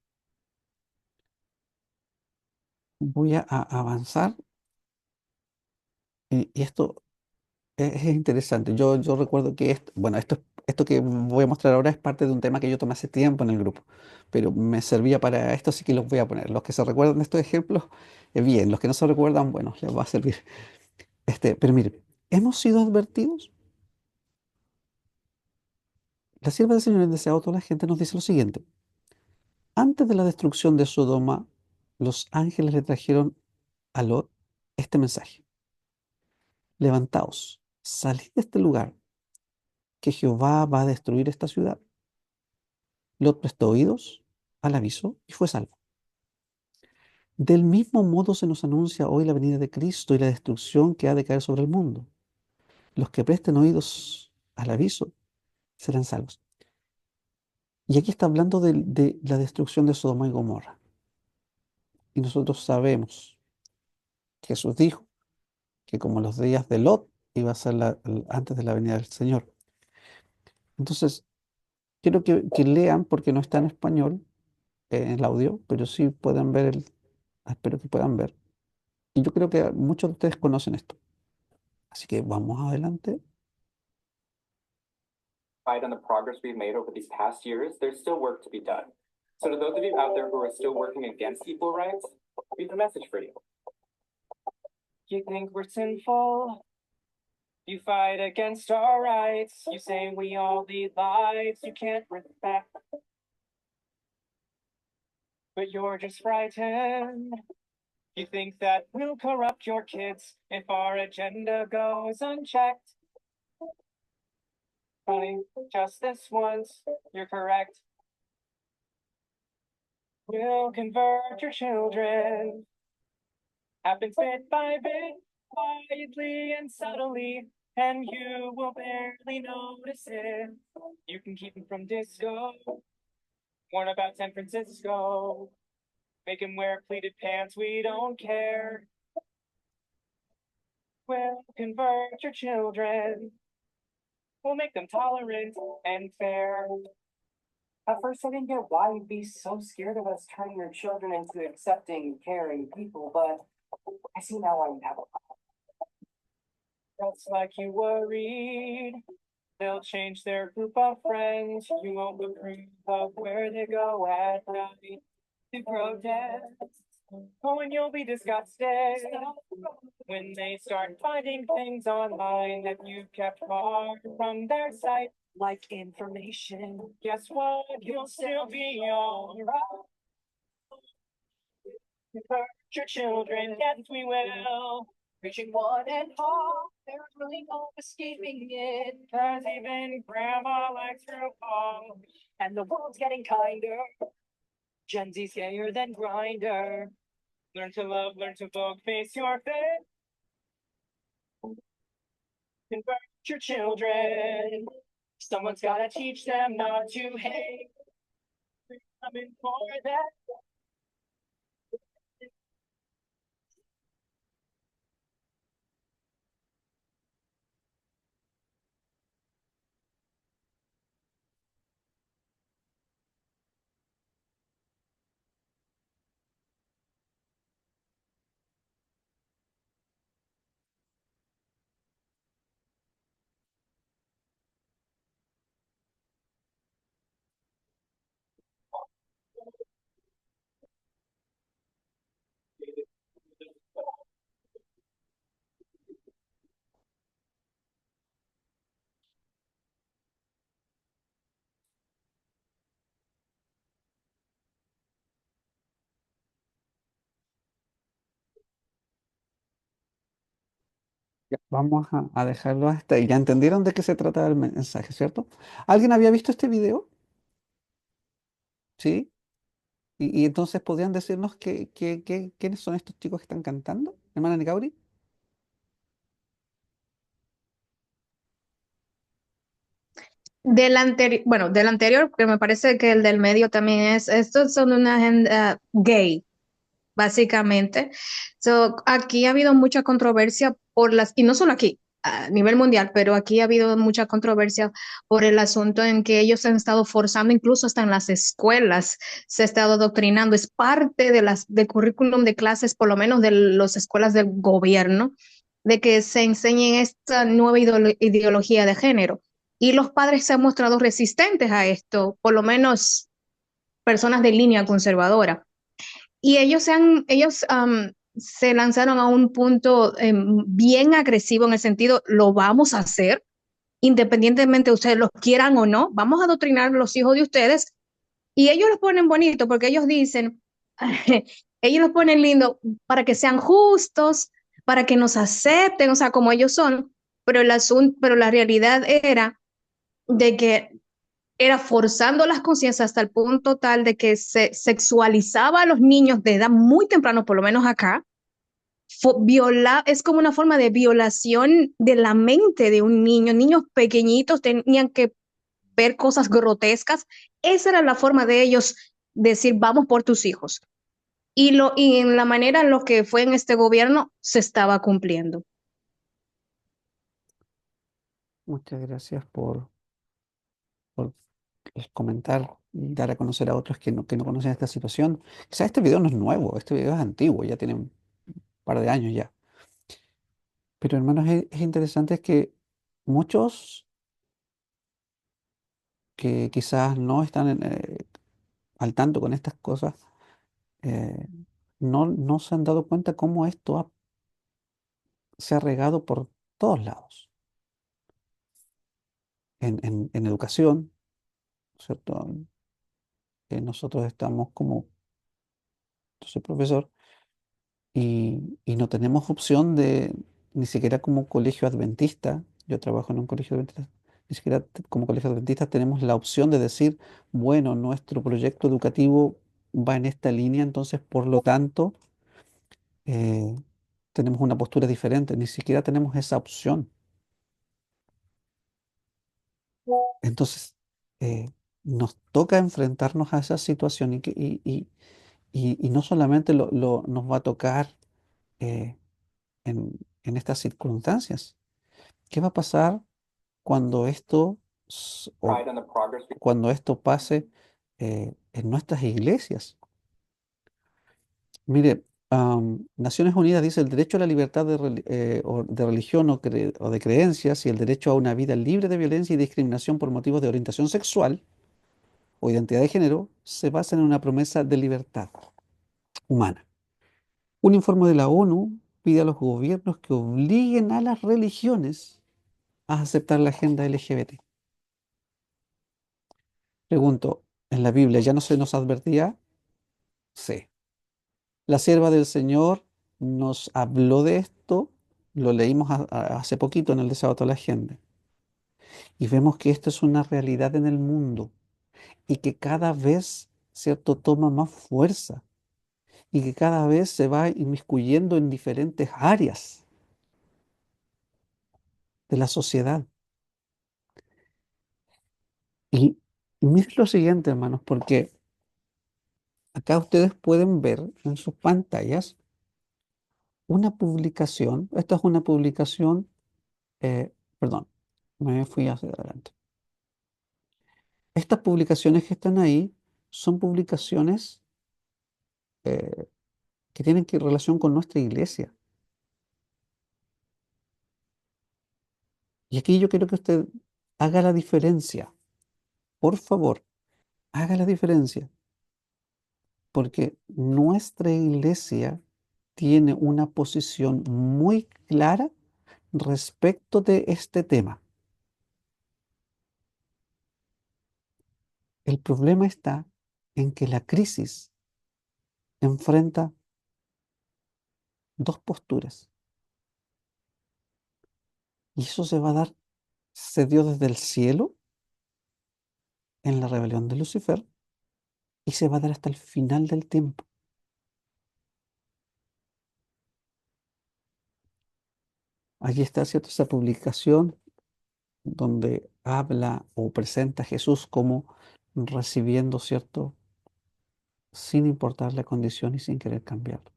voy a avanzar y esto es interesante. Yo recuerdo que bueno, esto que voy a mostrar ahora es parte de un tema que yo tomé hace tiempo en el grupo, pero me servía para esto, así que los voy a poner. Los que se recuerdan de estos ejemplos, bien, los que no se recuerdan, bueno, les va a servir. Pero mire, hemos sido advertidos. La sierva del Señor en Deseado, toda la gente nos dice lo siguiente. Antes de la destrucción de Sodoma, los ángeles le trajeron a Lot este mensaje. Levantaos, salid de este lugar, que Jehová va a destruir esta ciudad. Lot prestó oídos al aviso y fue salvo. Del mismo modo se nos anuncia hoy la venida de Cristo y la destrucción que ha de caer sobre el mundo. Los que presten oídos al aviso serán salvos. Y aquí está hablando de la destrucción de Sodoma y Gomorra. Y nosotros sabemos, Jesús dijo que como los días de Lot iba a ser antes de la venida del Señor. Entonces, quiero que lean, porque no está en español en el audio, pero sí pueden ver espero que puedan ver. Y yo creo que muchos de ustedes conocen esto. Así que vamos adelante. On the progress we've made over these past years, there's still work to be done. So to those of you out there who are still working against equal rights, we have a message for you. You think we're sinful? You fight against our rights. You say we all lead lives you can't respect. But you're just frightened. You think that we'll corrupt your kids if our agenda goes unchecked. Honey, just this once, you're correct. We'll convert your children. Happens bit by bit, quietly and subtly, and you will barely notice it. You can keep them from disco. Warn about San Francisco. Make him wear pleated pants, we don't care. We'll convert your children. We'll make them tolerant and fair. At first, I didn't get why you'd be so scared of us turning your children into accepting, caring people, but I see now why you have a problem. Just like you worried, they'll change their group of friends. You won't approve of where they go at night to protest. Oh, and you'll be disgusted when they start finding things online that you've kept far from their sight, like information. Guess what? You'll still be alright. Hurt your children, yes we will. Reaching one and all, there's really no escaping it. Cause even grandma likes RuPaul. And the world's getting kinder. Gen Z's gayer than Grinder. Learn to love, learn to vote, face your fate. Convert your children. Someone's gotta teach them not to hate. We're coming for that. Ya, vamos a dejarlo hasta ahí. Ya entendieron de qué se trata el mensaje, ¿cierto? ¿Alguien había visto este video? ¿Sí? Y entonces podrían decirnos quiénes son estos chicos que están cantando, hermana Nicauri. Del anterior, que me parece que el del medio también estos son una agenda gay, básicamente. So, aquí ha habido mucha controversia y no solo aquí, a nivel mundial, pero aquí ha habido mucha controversia por el asunto en que ellos han estado forzando, incluso hasta en las escuelas, se ha estado adoctrinando, es parte del currículum de clases, por lo menos de las escuelas del gobierno, de que se enseñen esta nueva ideología de género. Y los padres se han mostrado resistentes a esto, por lo menos personas de línea conservadora. Y se lanzaron a un punto bien agresivo en el sentido, lo vamos a hacer, independientemente de ustedes lo quieran o no, vamos a adoctrinar a los hijos de ustedes. Y ellos los ponen bonito porque ellos dicen, ellos los ponen lindo para que sean justos, para que nos acepten, o sea, como ellos son, pero la realidad era de que era forzando las conciencias hasta el punto tal de que se sexualizaba a los niños de edad muy temprano, por lo menos acá. Es como una forma de violación de la mente de un niño. Niños pequeñitos tenían que ver cosas grotescas. Esa era la forma de ellos decir, vamos por tus hijos. Y en la manera en lo que fue en este gobierno se estaba cumpliendo. Muchas gracias por comentar y dar a conocer a otros que no conocen esta situación. Quizás este video no es nuevo, este video es antiguo, ya tiene un par de años ya. Pero hermanos, es interesante que muchos que quizás no están al tanto con estas cosas, eh, no se han dado cuenta cómo esto se ha regado por todos lados. En educación, ¿cierto? Nosotros estamos como, yo soy profesor, y no tenemos opción de, ni siquiera como colegio adventista, yo trabajo en un colegio adventista, ni siquiera como colegio adventista tenemos la opción de decir, bueno, nuestro proyecto educativo va en esta línea, entonces por lo tanto eh, tenemos una postura diferente, ni siquiera tenemos esa opción. Entonces, nos toca enfrentarnos a esa situación y no solamente nos va a tocar eh, en estas circunstancias. ¿Qué va a pasar cuando cuando esto pase en nuestras iglesias? Mire, Naciones Unidas dice el derecho a la libertad de religión o de creencias y el derecho a una vida libre de violencia y discriminación por motivos de orientación sexual o identidad de género se basan en una promesa de libertad humana. Un informe de la ONU pide a los gobiernos que obliguen a las religiones a aceptar la agenda LGBT. Pregunto, ¿en la Biblia ya no se nos advertía? Sí. La sierva del Señor nos habló de esto, lo leímos hace poquito en el de Sábado a la Agenda, y vemos que esto es una realidad en el mundo y que cada vez, ¿cierto?, toma más fuerza y que cada vez se va inmiscuyendo en diferentes áreas de la sociedad. Y miren lo siguiente, hermanos, porque acá ustedes pueden ver en sus pantallas una publicación, esta es una publicación, perdón, me fui hacia adelante. Estas publicaciones que están ahí son publicaciones eh, que tienen que relación con nuestra iglesia. Y aquí yo quiero que usted haga la diferencia. Por favor, haga la diferencia. Porque nuestra iglesia tiene una posición muy clara respecto de este tema. El problema está en que la crisis enfrenta dos posturas. Y eso se dio desde el cielo en la rebelión de Lucifer y se va a dar hasta el final del tiempo. Allí está, ¿cierto?, esa publicación donde habla o presenta a Jesús como recibiendo, ¿cierto?, sin importar la condición y sin querer cambiarlo.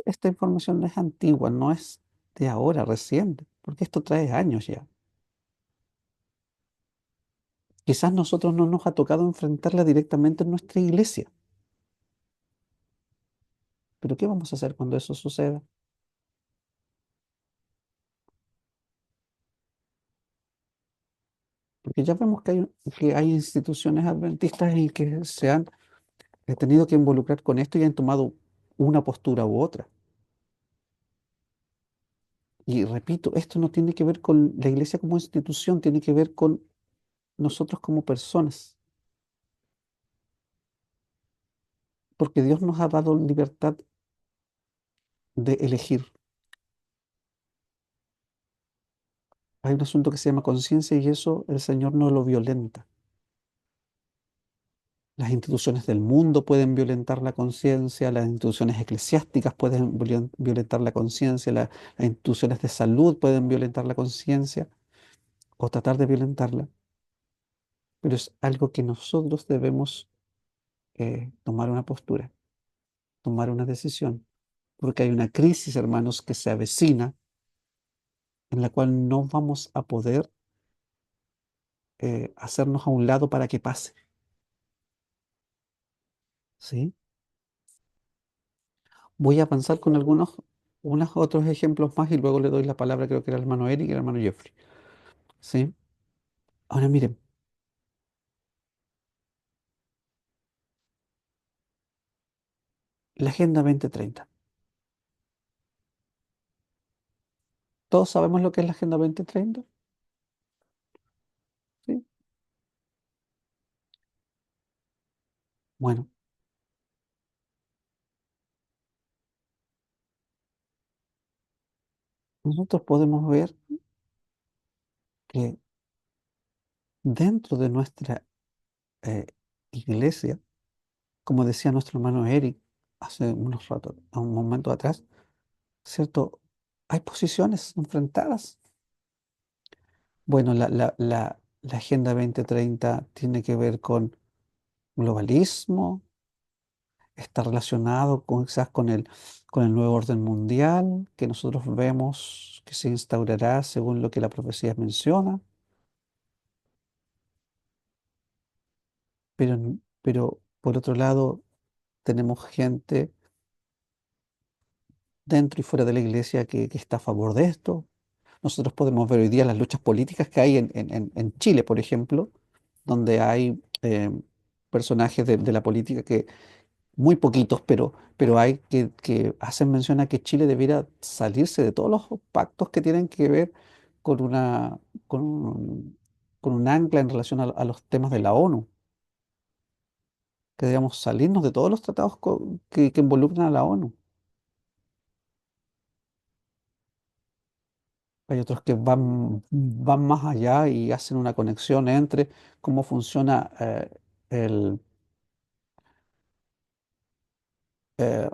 Esta información no es antigua, no es de ahora, reciente, porque esto trae años ya. Quizás nosotros no nos ha tocado enfrentarla directamente en nuestra iglesia, pero ¿qué vamos a hacer cuando eso suceda? Porque ya vemos que hay instituciones adventistas en que se han tenido que involucrar con esto y han tomado una postura u otra. Y repito, esto no tiene que ver con la iglesia como institución, tiene que ver con nosotros como personas, porque Dios nos ha dado libertad de elegir. Hay un asunto que se llama conciencia y eso el Señor no lo violenta. Las instituciones del mundo pueden violentar la conciencia, las instituciones eclesiásticas pueden violentar la conciencia, las instituciones de salud pueden violentar la conciencia o tratar de violentarla, pero es algo que nosotros debemos tomar una postura, tomar una decisión, porque hay una crisis, hermanos, que se avecina en la cual no vamos a poder hacernos a un lado para que pase, ¿sí? Voy a avanzar con unos otros ejemplos más y luego le doy la palabra, creo que era el hermano Eric y el hermano Jeffrey, ¿sí? Ahora miren, la Agenda 2030. ¿Todos sabemos lo que es la Agenda 2030? ¿Sí? Bueno, nosotros podemos ver que dentro de nuestra eh, iglesia, como decía nuestro hermano Eric hace unos ratos, a un momento atrás, ¿cierto? Hay posiciones enfrentadas. Bueno, la Agenda 2030 tiene que ver con globalismo, está relacionado quizás con el nuevo orden mundial que nosotros vemos que se instaurará según lo que la profecía menciona, pero por otro lado tenemos gente dentro y fuera de la iglesia que está a favor de esto. Nosotros podemos ver hoy día las luchas políticas que hay en Chile, por ejemplo, donde hay personajes de la política que, muy poquitos, pero hay que hacen mención a que Chile debiera salirse de todos los pactos que tienen que ver con con con un ancla en relación a los temas de la ONU, que debemos salirnos de todos los tratados que involucran a la ONU. Hay otros que van más allá y hacen una conexión entre cómo funciona el, eh,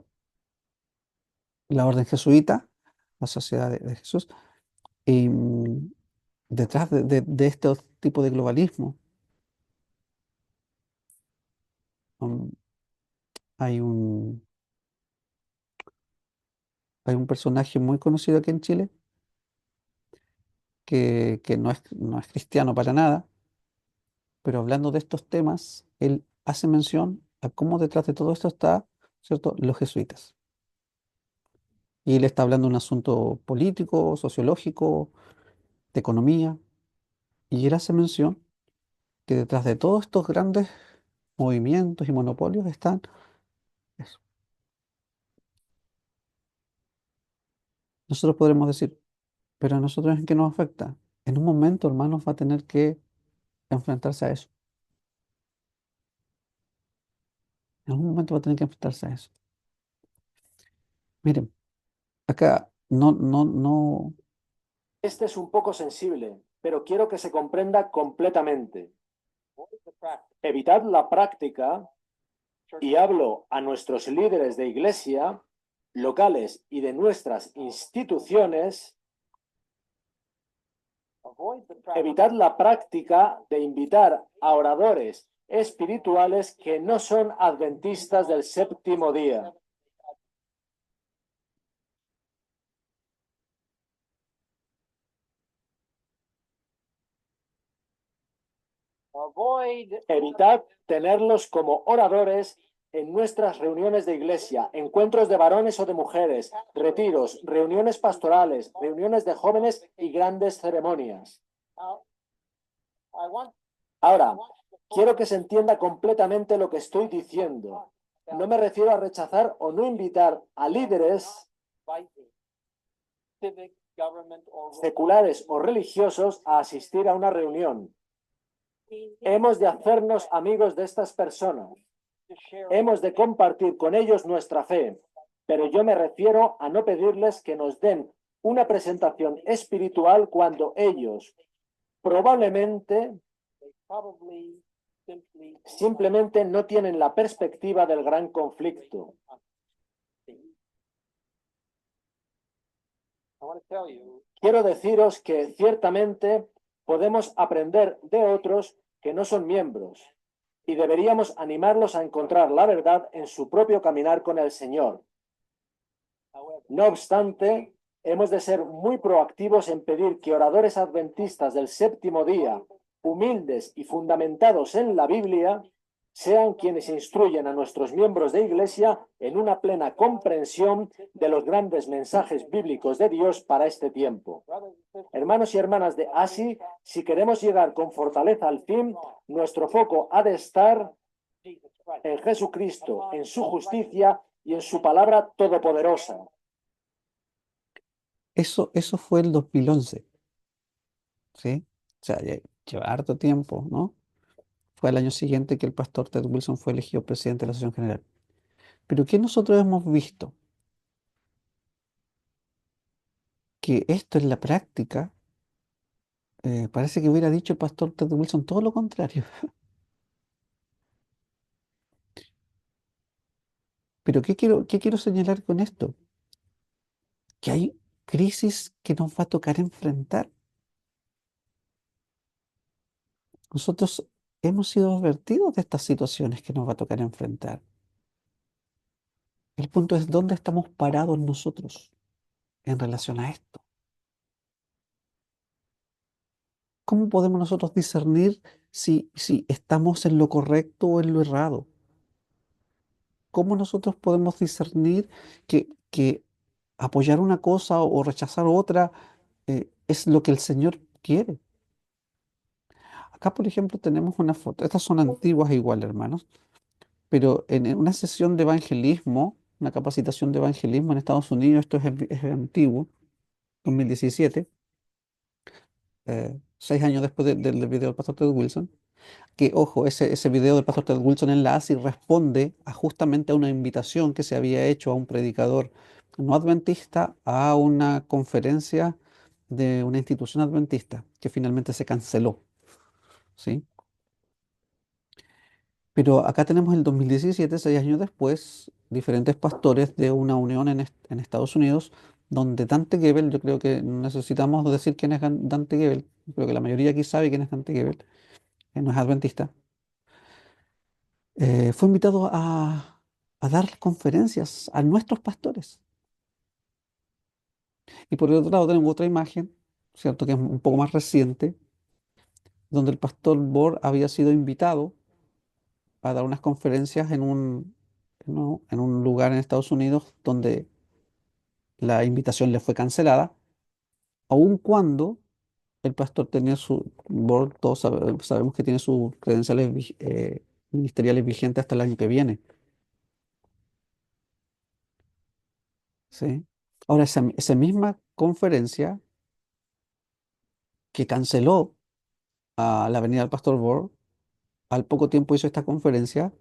la orden jesuita, la Sociedad de Jesús, y detrás de este tipo de globalismo um, hay hay un personaje muy conocido aquí en Chile que no es cristiano para nada, pero hablando de estos temas, él hace mención a cómo detrás de todo esto está, ¿cierto?, los jesuitas. Y él está hablando de un asunto político, sociológico, de economía, y él hace mención que detrás de todos estos grandes movimientos y monopolios están eso. Nosotros podremos decir, pero a nosotros ¿en qué nos afecta? En un momento, hermanos, va a tener que enfrentarse a eso. En algún momento va a tener que enfrentarse a eso. Miren, acá no. Este es un poco sensible, pero quiero que se comprenda completamente. Evitad la práctica, y hablo a nuestros líderes de iglesia, locales y de nuestras instituciones, evitad la práctica de invitar a oradores espirituales que no son adventistas del séptimo día. Evitad tenerlos como oradores en nuestras reuniones de iglesia, encuentros de varones o de mujeres, retiros, reuniones pastorales, reuniones de jóvenes y grandes ceremonias. Ahora, quiero que se entienda completamente lo que estoy diciendo. No me refiero a rechazar o no invitar a líderes seculares o religiosos a asistir a una reunión. Hemos de hacernos amigos de estas personas. Hemos de compartir con ellos nuestra fe, pero yo me refiero a no pedirles que nos den una presentación espiritual cuando ellos probablemente simplemente no tienen la perspectiva del gran conflicto. Quiero deciros que ciertamente podemos aprender de otros que no son miembros y deberíamos animarlos a encontrar la verdad en su propio caminar con el Señor. No obstante, hemos de ser muy proactivos en pedir que oradores adventistas del séptimo día, humildes y fundamentados en la Biblia, sean quienes instruyen a nuestros miembros de iglesia en una plena comprensión de los grandes mensajes bíblicos de Dios para este tiempo. Hermanos y hermanas de ASI, si queremos llegar con fortaleza al fin, nuestro foco ha de estar en Jesucristo, en su justicia y en su palabra todopoderosa. Eso fue el 2011, ¿sí? O sea, lleva harto tiempo, ¿no? Fue al año siguiente que el pastor Ted Wilson fue elegido presidente de la Asociación General. Pero ¿qué nosotros hemos visto? Que esto en la práctica, parece que hubiera dicho el pastor Ted Wilson todo lo contrario. Pero qué quiero señalar con esto? Que hay crisis que nos va a tocar enfrentar. Nosotros hemos sido advertidos de estas situaciones que nos va a tocar enfrentar. El punto es dónde estamos parados nosotros en relación a esto. ¿Cómo podemos nosotros discernir si estamos en lo correcto o en lo errado? ¿Cómo nosotros podemos discernir que apoyar una cosa o rechazar otra es lo que el Señor quiere? Acá, por ejemplo, tenemos una foto. Estas son antiguas igual, hermanos, pero en una sesión de evangelismo, una capacitación de evangelismo en Estados Unidos, esto es antiguo, 2017, 6 años después del video del pastor Ted Wilson, que, ojo, ese video del pastor Ted Wilson en la ASI responde justamente a una invitación que se había hecho a un predicador no adventista a una conferencia de una institución adventista que finalmente se canceló, ¿sí? Pero acá tenemos el 2017, 6 años después, diferentes pastores de una unión en Estados Unidos, donde Dante Gebel, yo creo que no necesitamos decir quién es Dante Gebel, creo que la mayoría aquí sabe quién es Dante Gebel, que no es adventista, fue invitado a dar conferencias a nuestros pastores. Y por el otro lado tenemos otra imagen, ¿cierto? Que es un poco más reciente, donde el pastor Bohr había sido invitado a dar unas conferencias en un lugar en Estados Unidos donde la invitación le fue cancelada, aun cuando el pastor tenía Bohr, todos sabemos que tiene sus credenciales ministeriales vigentes hasta el año que viene, ¿sí? Ahora, esa misma conferencia que canceló a la venida del pastor Bohr, al poco tiempo hizo esta conferencia,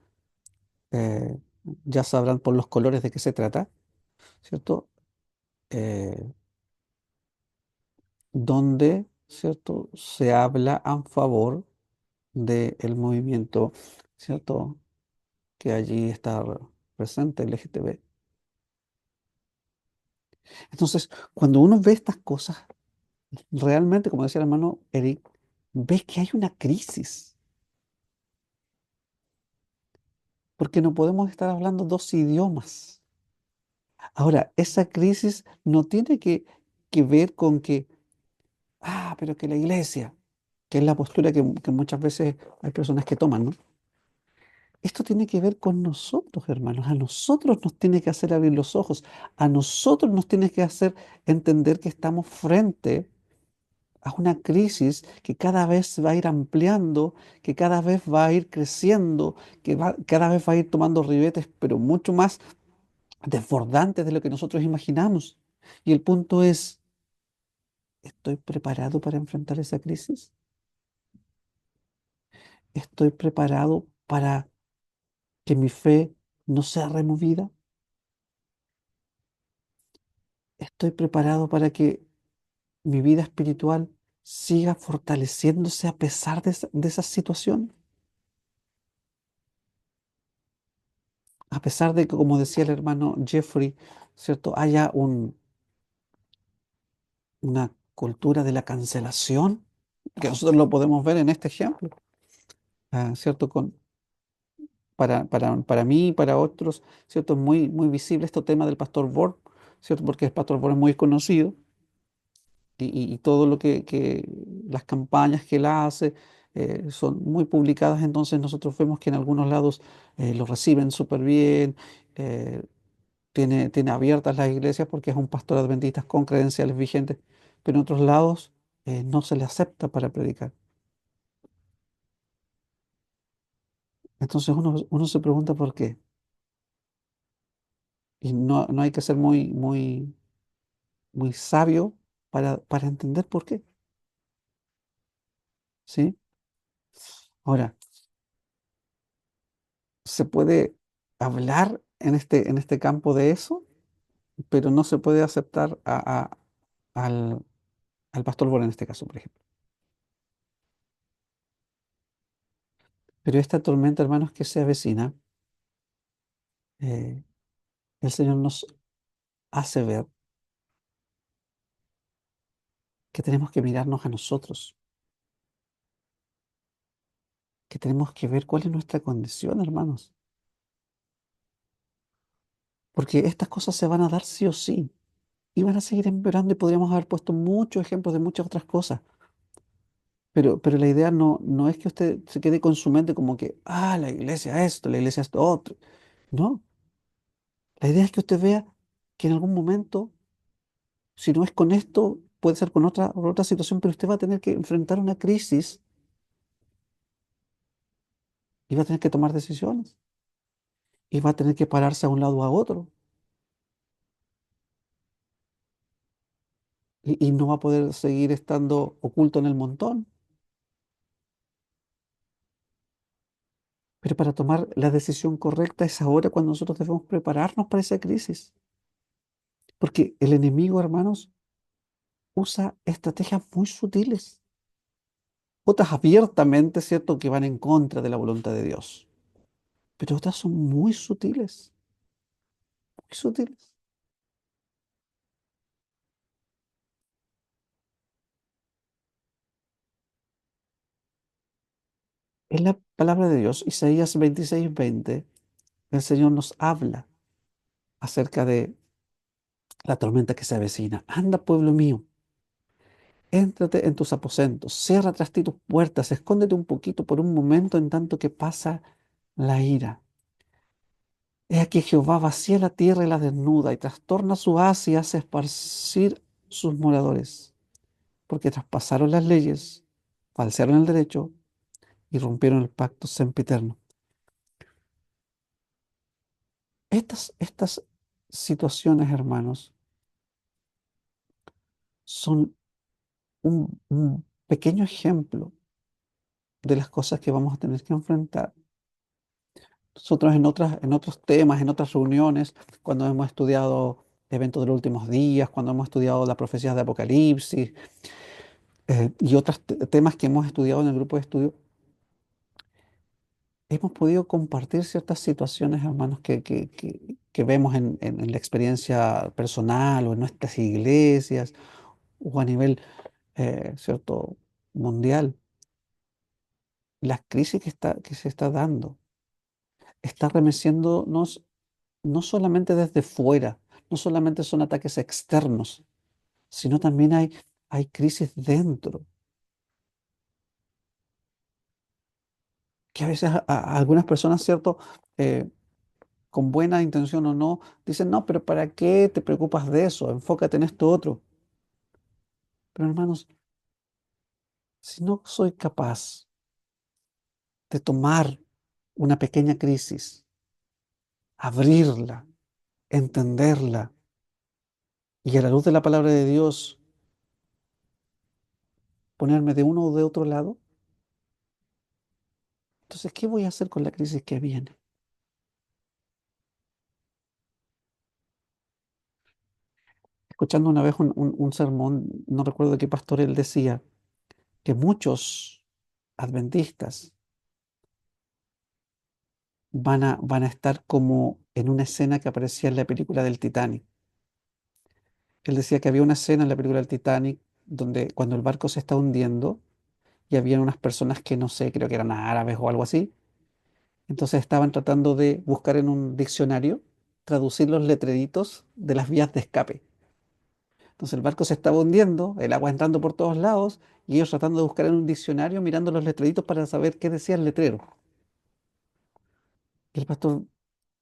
eh, ya sabrán por los colores de qué se trata, ¿cierto? Eh, donde, ¿cierto? Se habla a favor del movimiento, ¿cierto? Que allí está presente, el LGTB. Entonces, cuando uno ve estas cosas, realmente, como decía el hermano Eric, ves que hay una crisis, porque no podemos estar hablando dos idiomas. Ahora, esa crisis no tiene que ver con que, pero que la iglesia, que es la postura que muchas veces hay personas que toman, ¿no? Esto tiene que ver con nosotros, hermanos. A nosotros nos tiene que hacer abrir los ojos. A nosotros nos tiene que hacer entender que estamos frente a una crisis que cada vez va a ir ampliando, que cada vez va a ir creciendo, cada vez va a ir tomando ribetes, pero mucho más desbordantes de lo que nosotros imaginamos. Y el punto es, ¿estoy preparado para enfrentar esa crisis? ¿Estoy preparado para que mi fe no sea removida? estoy preparado para que mi vida espiritual siga fortaleciéndose a pesar de esa situación? A pesar de que, como decía el hermano Jeffrey, ¿cierto? Haya una cultura de la cancelación, que nosotros lo podemos ver en este ejemplo, ¿cierto? Para mí y para otros, ¿cierto? Es muy, muy visible este tema del pastor Borg, ¿cierto? Porque el pastor Borg es muy conocido y todo lo las campañas que él hace son muy publicadas, entonces nosotros vemos que en algunos lados lo reciben súper bien, eh, tiene abiertas las iglesias porque es un pastor adventista con credenciales vigentes, pero en otros lados no se le acepta para predicar. Entonces uno se pregunta por qué. Y no hay que ser muy, muy, muy sabio para entender por qué. ¿Sí? Ahora, se puede hablar en este campo de eso, pero no se puede aceptar al, al pastor Bola en este caso, por ejemplo. Pero esta tormenta, hermanos, que se avecina, eh, el Señor nos hace ver que tenemos que mirarnos a nosotros, que tenemos que ver cuál es nuestra condición, hermanos, porque estas cosas se van a dar sí o sí y van a seguir empeorando y podríamos haber puesto muchos ejemplos de muchas otras cosas, pero la idea no es que usted se quede con su mente como que, la iglesia esto, la iglesia esto otro. No, la idea es que usted vea que en algún momento, si no es con esto, puede ser con otra situación, pero usted va a tener que enfrentar una crisis y va a tener que tomar decisiones y va a tener que pararse a un lado o a otro y no va a poder seguir estando oculto en el montón. Pero para tomar la decisión correcta es ahora cuando nosotros debemos prepararnos para esa crisis. Porque el enemigo, hermanos, usa estrategias muy sutiles, otras abiertamente, ¿cierto?, que van en contra de la voluntad de Dios, pero otras son muy sutiles. En la palabra de Dios, Isaías 26:20, el Señor nos habla acerca de la tormenta que se avecina. Anda, pueblo mío, éntrate en tus aposentos, cierra tras ti tus puertas, escóndete un poquito por un momento en tanto que pasa la ira. He aquí Jehová vacía la tierra y la desnuda, y trastorna su haz y hace esparcir sus moradores, porque traspasaron las leyes, falsearon el derecho y rompieron el pacto sempiterno. Estas situaciones, hermanos, son un pequeño ejemplo de las cosas que vamos a tener que enfrentar. Nosotros en otros temas, en otras reuniones, cuando hemos estudiado eventos de los últimos días, cuando hemos estudiado las profecías de Apocalipsis, y otros temas que hemos estudiado en el grupo de estudio, hemos podido compartir ciertas situaciones, hermanos, que vemos en la experiencia personal o en nuestras iglesias o a nivel, cierto, mundial. La crisis que se está dando está remeciéndonos no solamente desde fuera, no solamente son ataques externos, sino también hay crisis dentro, que a veces a algunas personas, ¿cierto? Eh, con buena intención o no, dicen, no, pero ¿para qué te preocupas de eso? Enfócate en esto otro. Pero hermanos, si no soy capaz de tomar una pequeña crisis, abrirla, entenderla y a la luz de la palabra de Dios ponerme de uno o de otro lado, entonces, ¿qué voy a hacer con la crisis que viene? escuchando una vez un sermón, no recuerdo de qué pastor, él decía que muchos adventistas van a estar como en una escena que aparecía en la película del Titanic. Él decía que había una escena en la película del Titanic donde cuando el barco se está hundiendo y había unas personas que no sé, creo que eran árabes o algo así, entonces estaban tratando de buscar en un diccionario, traducir los letreritos de las vías de escape. Entonces el barco se estaba hundiendo, el agua entrando por todos lados y ellos tratando de buscar en un diccionario, mirando los letreritos para saber qué decía el letrero. Y el pastor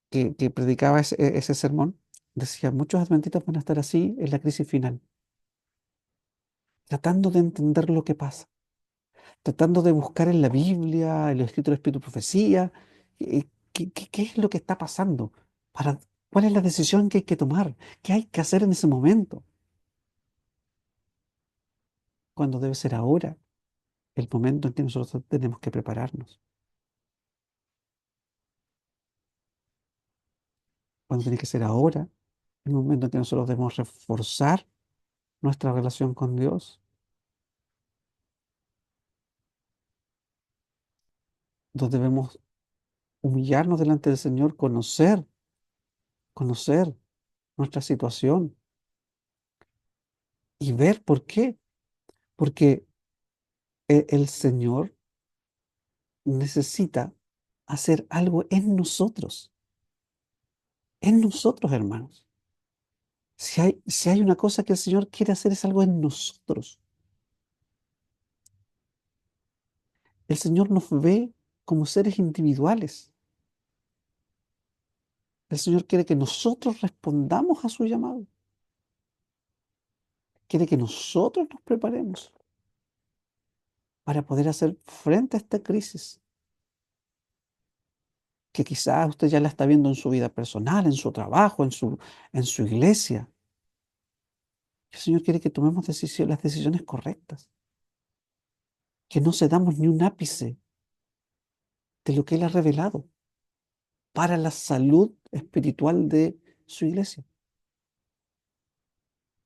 que predicaba ese sermón decía, muchos adventistas van a estar así en la crisis final, tratando de entender lo que pasa, tratando de buscar en la Biblia, en los escritos de Espíritu y Profecía, qué es lo que está pasando, para, cuál es la decisión que hay que tomar, qué hay que hacer en ese momento, cuando debe ser ahora, el momento en que nosotros tenemos que prepararnos, cuando tiene que ser ahora, el momento en que nosotros debemos reforzar nuestra relación con Dios, donde debemos humillarnos delante del Señor, conocer nuestra situación y ver por qué. Porque el Señor necesita hacer algo en nosotros, hermanos. Si hay una cosa que el Señor quiere hacer es algo en nosotros. El Señor nos ve como seres individuales. El Señor quiere que nosotros respondamos a su llamado. Quiere que nosotros nos preparemos para poder hacer frente a esta crisis que quizás usted ya la está viendo en su vida personal, en su trabajo, en su iglesia. El Señor quiere que tomemos las decisiones correctas, que no cedamos ni un ápice de lo que Él ha revelado para la salud espiritual de su iglesia.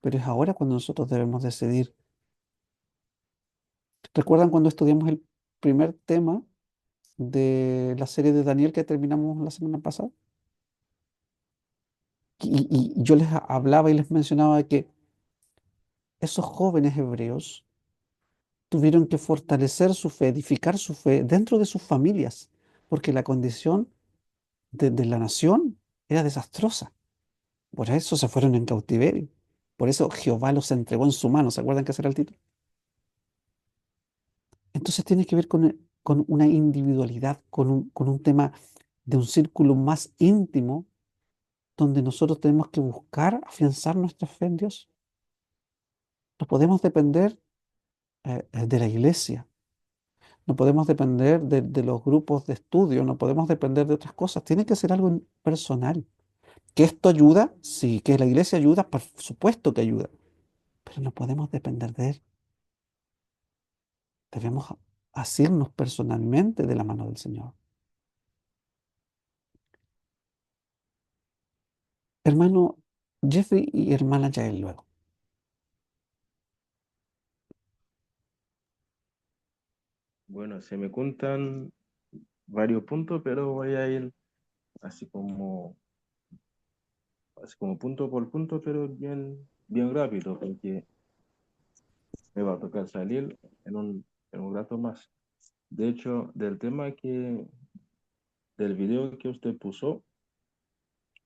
Pero es ahora cuando nosotros debemos decidir. ¿Recuerdan cuando estudiamos el primer tema de la serie de Daniel que terminamos la semana pasada? Y yo les hablaba y les mencionaba que esos jóvenes hebreos tuvieron que fortalecer su fe, edificar su fe dentro de sus familias, porque la condición de la nación era desastrosa. Por eso se fueron en cautiverio. Por eso Jehová los entregó en su mano. ¿Se acuerdan que ese era el título? Entonces tiene que ver con una individualidad, con un tema de un círculo más íntimo, donde nosotros tenemos que buscar afianzar nuestra fe en Dios. No podemos depender de la iglesia, no podemos depender de los grupos de estudio, no podemos depender de otras cosas. Tiene que ser algo personal. ¿Que esto ayuda? Sí. ¿Que la iglesia ayuda? Por supuesto que ayuda. Pero no podemos depender de él. Debemos asirnos personalmente de la mano del Señor. Hermano Jeffrey y hermana Yael luego. Bueno, se me cuentan varios puntos, pero voy a ir así como punto por punto, pero bien rápido, porque me va a tocar salir en un rato más. De hecho, del video que usted puso,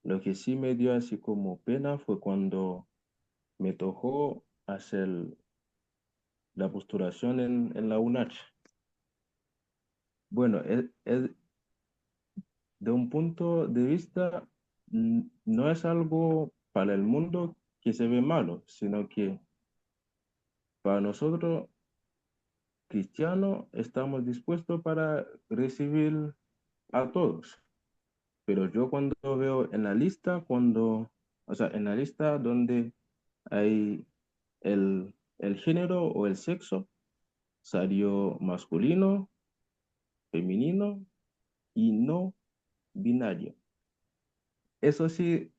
lo que sí me dio así como pena fue cuando me tocó hacer la postulación en la UNACH. Bueno, de un punto de vista, no es algo para el mundo que se ve malo, sino que para nosotros, cristianos, estamos dispuestos para recibir a todos. Pero yo cuando veo en la lista, o sea, en la lista donde hay el género o el sexo, salió masculino, femenino y no binario. Eso sí,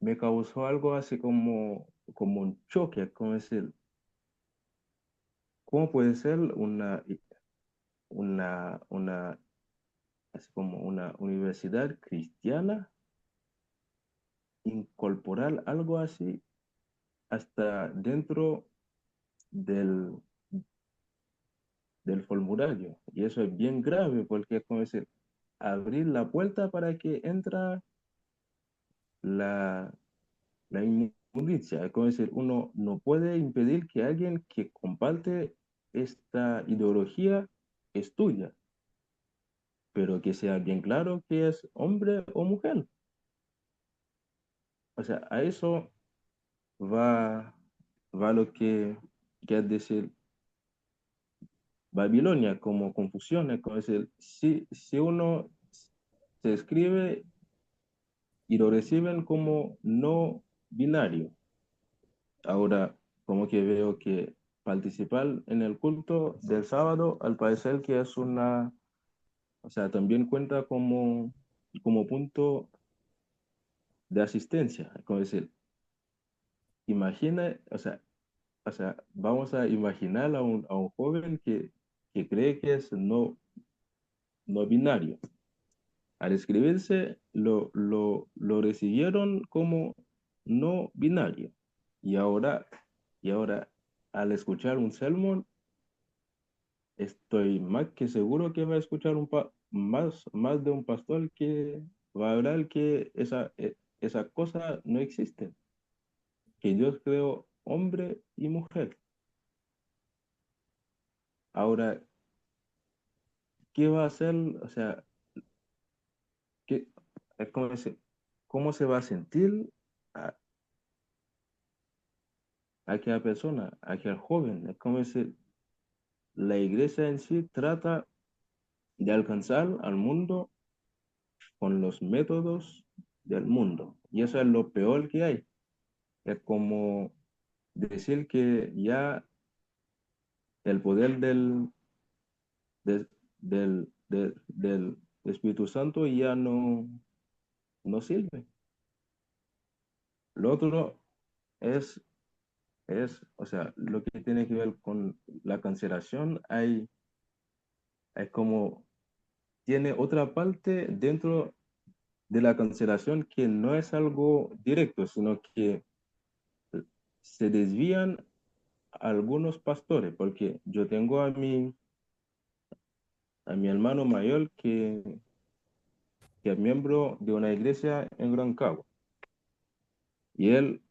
me causó algo así como un choque, como decir, ¿cómo puede ser una, así como una universidad cristiana incorporar algo así hasta dentro del, del formulario? Y eso es bien grave porque es como decir, abrir la puerta para que entra la, la inmundicia. Es como decir, uno no puede impedir que alguien que comparte esta ideología estudia, pero que sea bien claro que es hombre o mujer. O sea, a eso va, va lo que es decir Babilonia como confusión. Es como decir, si uno se escribe y lo reciben como no binario. Ahora, como que veo que participar en el culto del sábado, al parecer que es una, o sea, también cuenta como punto de asistencia. Es como decir, imagina, o sea, vamos a imaginar a un joven que cree que es no binario. Al escribirse, lo recibieron como no binario. Y ahora, y ahora, al escuchar un sermón, estoy más que seguro que va a escuchar más de un pastor que va a hablar que esa cosa no existe, que Dios creó hombre y mujer. Ahora, ¿qué va a hacer? O sea, ¿qué, es como cómo se va a sentir a, a aquella persona, a aquel joven? Es como decir, la iglesia en sí trata de alcanzar al mundo con los métodos del mundo. Y eso es lo peor que hay. Es como decir que ya el poder de- del Espíritu Santo ya no sirve. Lo otro es, o sea, lo que tiene que ver con la cancelación, hay como, tiene otra parte dentro de la cancelación que no es algo directo, sino que se desvían algunos pastores, porque yo tengo a mi hermano mayor que es miembro de una iglesia en Gran Cabo, y él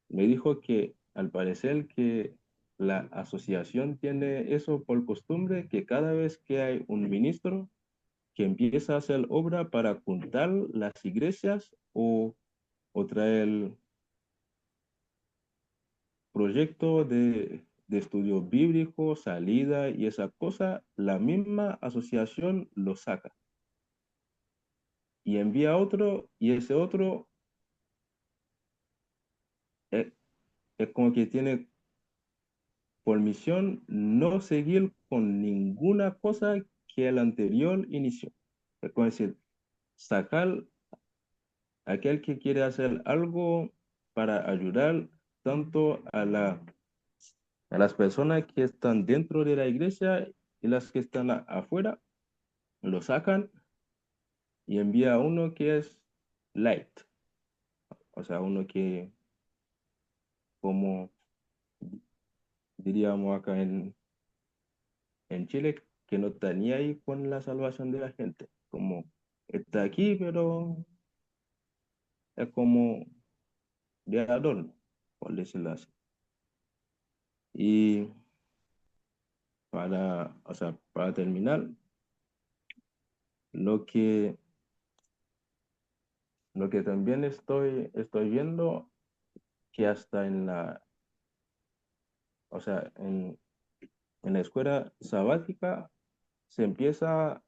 me dijo que al parecer que la asociación tiene eso por costumbre, que cada vez que hay un ministro que empieza a hacer obra para juntar las iglesias o traer proyecto de estudio bíblico, salida y esa cosa, la misma asociación lo saca y envía a otro, y ese otro es, es como que tiene por misión no seguir con ninguna cosa que el anterior inició. Es como decir, sacar a aquel que quiere hacer algo para ayudar tanto a las personas que están dentro de la iglesia y las que están afuera, lo sacan y envía a uno que es light, o sea, uno que, como diríamos acá en Chile, que no está ni ahí con la salvación de la gente, como está aquí, pero es como de adorno, por decirlo así. Y para terminar, lo que, lo que también estoy viendo, que hasta en la escuela sabática se empieza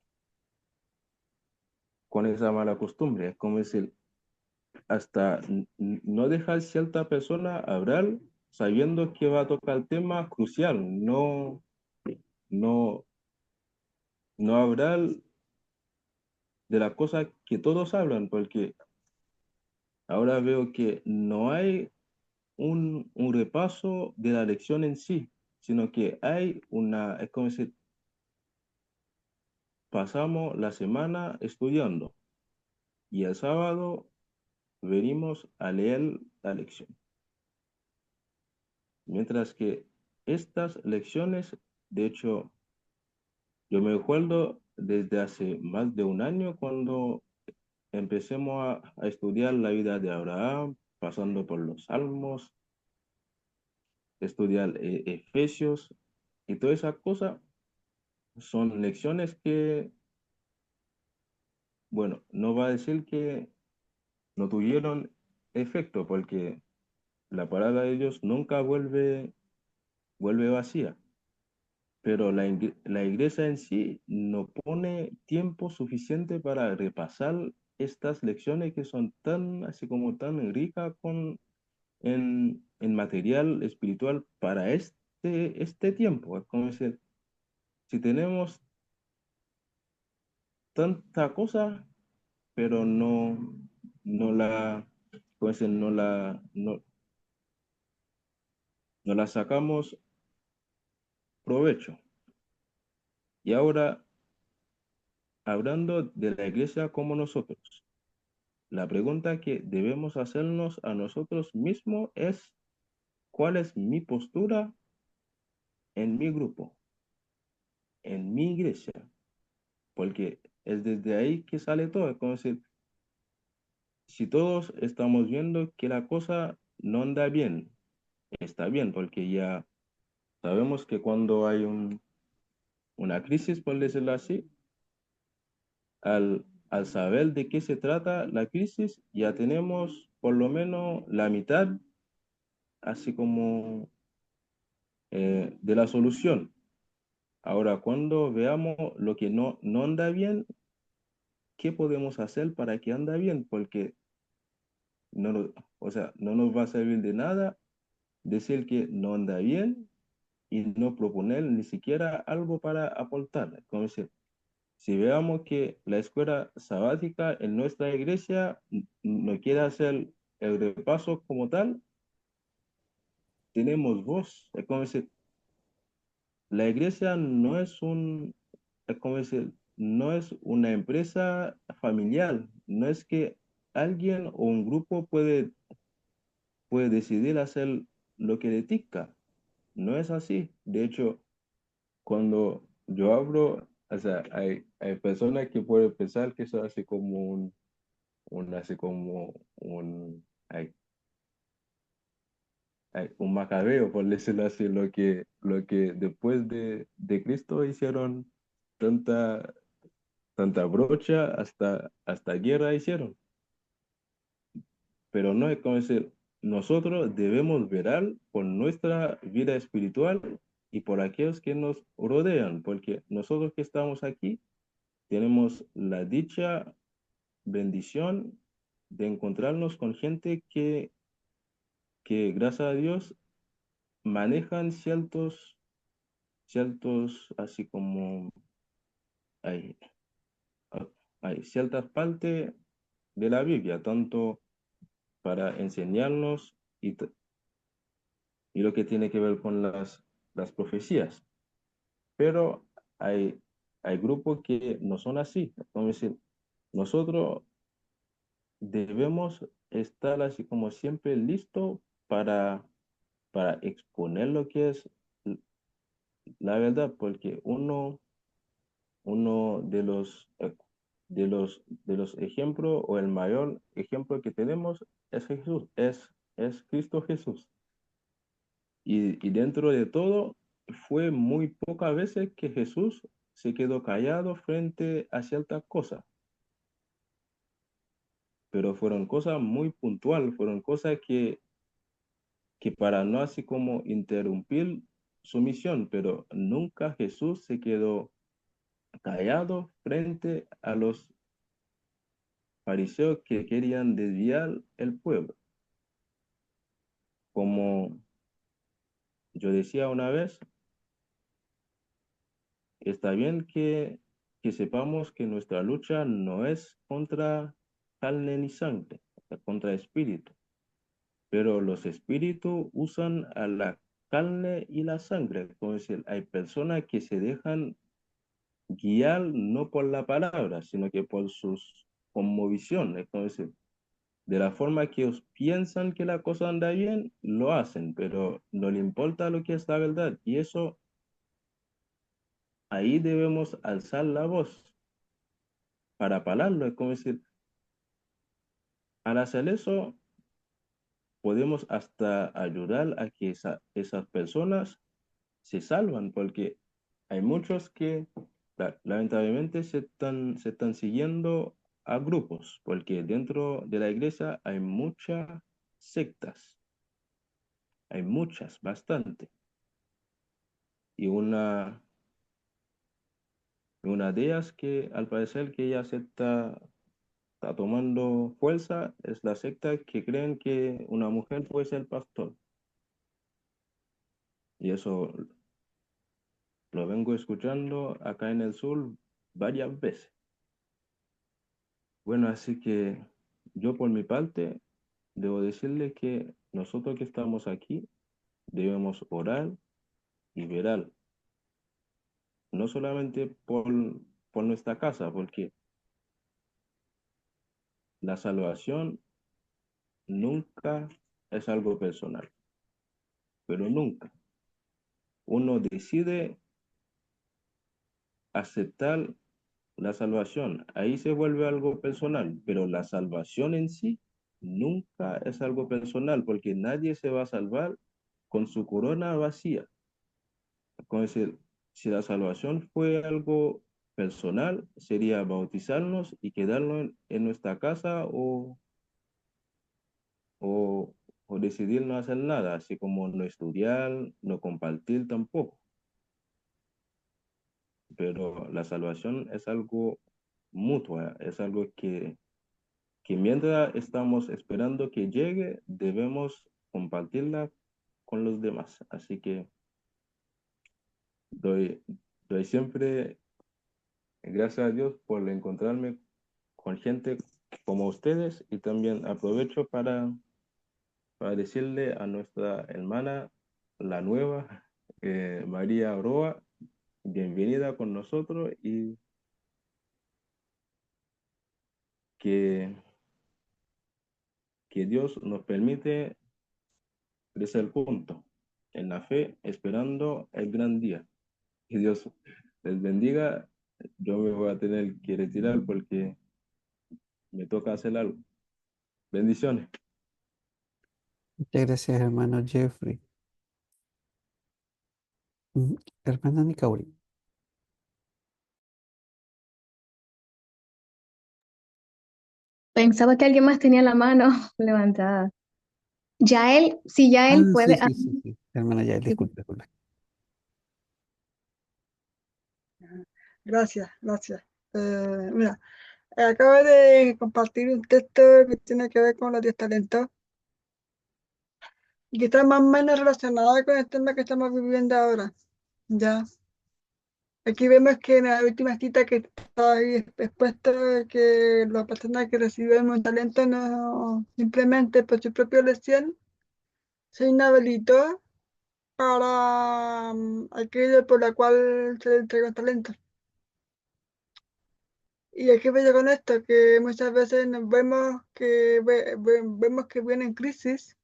con esa mala costumbre. Es como decir, hasta no dejar cierta persona hablar sabiendo que va a tocar tema crucial, no, no hablar de la cosa que todos hablan, porque ahora veo que no hay un repaso de la lección en sí, sino que hay es como si pasamos la semana estudiando y el sábado venimos a leer la lección. Mientras que estas lecciones, de hecho, yo me acuerdo desde hace más de un año cuando empecemos a estudiar la vida de Abraham, pasando por los Salmos, estudiar Efesios y todas esas cosas, son lecciones que, bueno, no va a decir que no tuvieron efecto, porque la palabra de Dios nunca vuelve vacía, pero la iglesia en sí no pone tiempo suficiente para repasar estas lecciones que son tan, así como tan ricas en material espiritual para este tiempo. Es como decir, si tenemos tanta cosa, pero no la, como decir, no la sacamos provecho. Y ahora, hablando de la iglesia como nosotros, la pregunta que debemos hacernos a nosotros mismos es, ¿cuál es mi postura en mi grupo, en mi iglesia? Porque es desde ahí que sale todo. Es como decir, si todos estamos viendo que la cosa no anda bien, está bien, porque ya sabemos que cuando hay una crisis, por decirlo así, al saber de qué se trata la crisis, ya tenemos por lo menos la mitad, así como de la solución. Ahora, cuando veamos lo que no anda bien, ¿qué podemos hacer para que anda bien? Porque no, o sea, no nos va a servir de nada decir que no anda bien y no proponer ni siquiera algo para aportar. Como decir, si veamos que la escuela sabática en nuestra iglesia no quiere hacer el repaso como tal, tenemos voz. Es como decir, la iglesia no es como decir, no es una empresa familiar, no es que alguien o un grupo puede decidir hacer lo que le dicta. No es así. De hecho, cuando yo hablo, o sea, hay personas que pueden pensar que eso hace como así como un macabeo, por decirlo así, lo que después de Cristo hicieron tanta, tanta brocha, hasta guerra hicieron. Pero no es como decir, nosotros debemos velar por nuestra vida espiritual y por aquellos que nos rodean, porque nosotros que estamos aquí tenemos la dicha, bendición de encontrarnos con gente que gracias a Dios manejan ciertos, así como hay, hay ciertas partes de la Biblia, tanto para enseñarnos y lo que tiene que ver con las profecías. Pero hay grupos que no son así. Como decir, nosotros debemos estar así como siempre listos para exponer lo que es la verdad, porque uno de los ejemplos o el mayor ejemplo que tenemos es Jesús, es Cristo Jesús. Y dentro de todo, fue muy pocas veces que Jesús se quedó callado frente a ciertas cosas, pero fueron cosas muy puntuales, fueron cosas que para no así como interrumpir su misión, pero nunca Jesús se quedó callado frente a los fariseos que querían desviar el pueblo. Como yo decía una vez, está bien que sepamos que nuestra lucha no es contra carne ni sangre. contra espíritu, pero los espíritus usan a la carne y la sangre. Como decir, hay personas que se dejan guiar no por la palabra, sino que por sus conmovisiones. Como decir, de la forma que ellos piensan que la cosa anda bien, lo hacen, pero no le importa lo que es la verdad. Y eso, ahí debemos alzar la voz para pararlo. Es como decir, al hacer eso, podemos hasta ayudar a que esas personas se salvan, porque hay muchos que lamentablemente se están siguiendo a grupos, porque dentro de la iglesia hay muchas sectas, hay muchas, bastante. Y una de ellas que al parecer que ya está tomando fuerza es la secta que creen que una mujer puede ser pastor. Y eso lo vengo escuchando acá en el sur varias veces. Bueno, así que yo por mi parte debo decirle que nosotros que estamos aquí debemos orar y verar, no solamente por nuestra casa, porque la salvación nunca es algo personal, pero nunca. Uno decide aceptar la salvación, ahí se vuelve algo personal, pero la salvación en sí nunca es algo personal, porque nadie se va a salvar con su corona vacía. Como decir, si la salvación fue algo personal, sería bautizarnos y quedarnos en nuestra casa o, o decidir no hacer nada, así como no estudiar, no compartir tampoco. Pero la salvación es algo mutua, es algo que mientras estamos esperando que llegue, debemos compartirla con los demás. Así que doy, doy siempre gracias a Dios por encontrarme con gente como ustedes y también aprovecho para decirle a nuestra hermana, la nueva, María Roa, bienvenida con nosotros y que, que Dios nos permite crecer juntos en la fe, esperando el gran día. Que Dios les bendiga. Yo me voy a tener que retirar porque me toca hacer algo. Bendiciones. Muchas gracias, hermano Jeffrey. Mm, Hermana Nicauri. Pensaba que alguien más tenía la mano levantada. Yael, si Ah, Yael sí, puede. sí, sí, sí. Hermana ya, Sí. disculpe, disculpe. Gracias, gracias. Mira, acabo de compartir un texto que tiene que ver con los 10 talentos y que está más o menos relacionado con el tema que estamos viviendo ahora. Ya. Aquí vemos que en la última cita que está ahí expuesto que la persona que recibió un talento no simplemente por su propia elección se inhabilitó para aquello por la cual se le entregó el talento. Y aquí veo con esto que muchas veces nos vemos que vemos que vienen crisis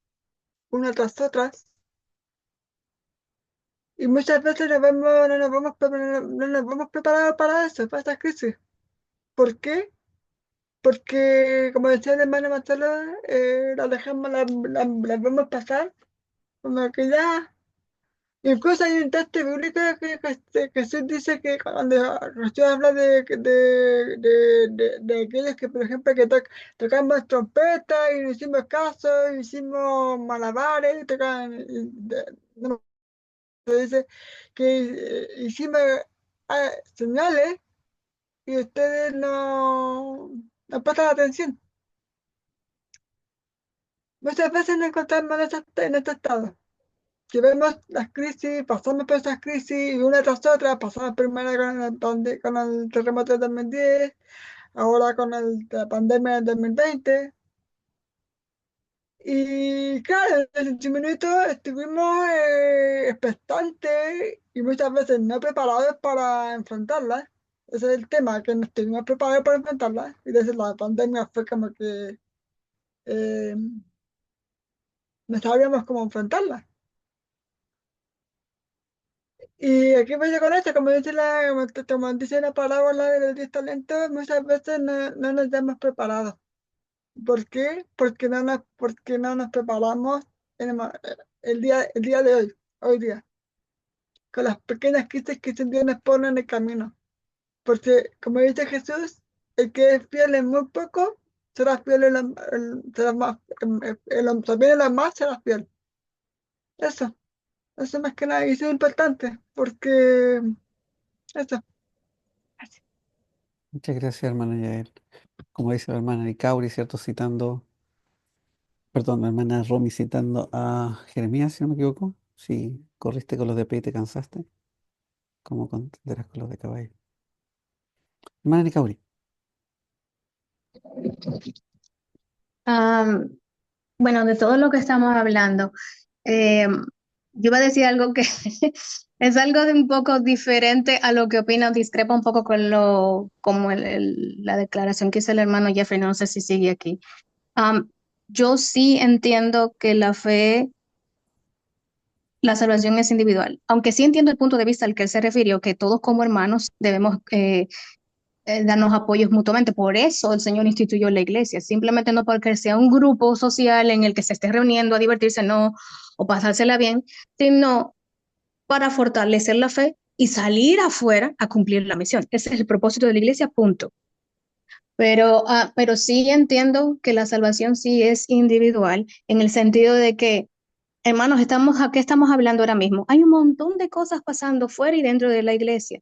una tras otras y muchas veces no nos vemos preparados para eso, para estas crisis. ¿Por qué? Porque, como decía el hermano Marcelo, las dejamos, las vemos pasar, como que ya. Incluso hay un texto bíblico que Jesús dice que cuando Jesús habla de aquellos que, por ejemplo, que tocamos trompeta y no hicimos caso, hicimos malabares, no, dice que hicimos señales y ustedes no prestan atención. Muchas veces nos encontramos en este estado, que vemos las crisis, pasamos por esas crisis y una tras otra, pasamos primero con el terremoto del 2010, ahora con la pandemia del 2020, Y claro, desde 15 minutos estuvimos expectantes y muchas veces no preparados para enfrentarlas. Ese es el tema, que no estuvimos preparados para enfrentarlas. Y desde la pandemia fue como que eh, no sabíamos cómo enfrentarlas. Y aquí voy con esto, como dice la parábola de los 10 talentos, muchas veces no nos hemos preparado. ¿Por qué? Porque no nos preparamos en el día de hoy día, con las pequeñas crisis que Dios nos pone en el camino. Porque, como dice Jesús, el que es fiel en muy poco, será fiel será más, también en lo más será fiel. Eso, eso más que nada, y eso es importante, porque eso. Muchas gracias, hermana Yael. Como dice la hermana Icauri, ¿cierto? Citando, perdón, la hermana Romy citando a Jeremías, si no me equivoco. Si corriste con los de pie y te cansaste, ¿cómo contenderás con los de caballo? Hermana Icauri. Am, bueno, de todo lo que estamos hablando, eh, yo iba a decir algo que es algo de un poco diferente a lo que opina o discrepa un poco con como la declaración que hizo el hermano Jeffrey, no sé si sigue aquí. Am, yo sí entiendo que la salvación es individual, aunque sí entiendo el punto de vista al que él se refirió, que todos como hermanos debemos darnos apoyos mutuamente. Por eso el Señor instituyó la iglesia, simplemente no porque sea un grupo social en el que se esté reuniendo a divertirse, no, o pasársela bien, sino para fortalecer la fe y salir afuera a cumplir la misión. Ese es el propósito de la iglesia, punto. Pero sí entiendo que la salvación sí es individual, en el sentido de que, hermanos, ¿a qué estamos hablando ahora mismo? Hay un montón de cosas pasando fuera y dentro de la iglesia.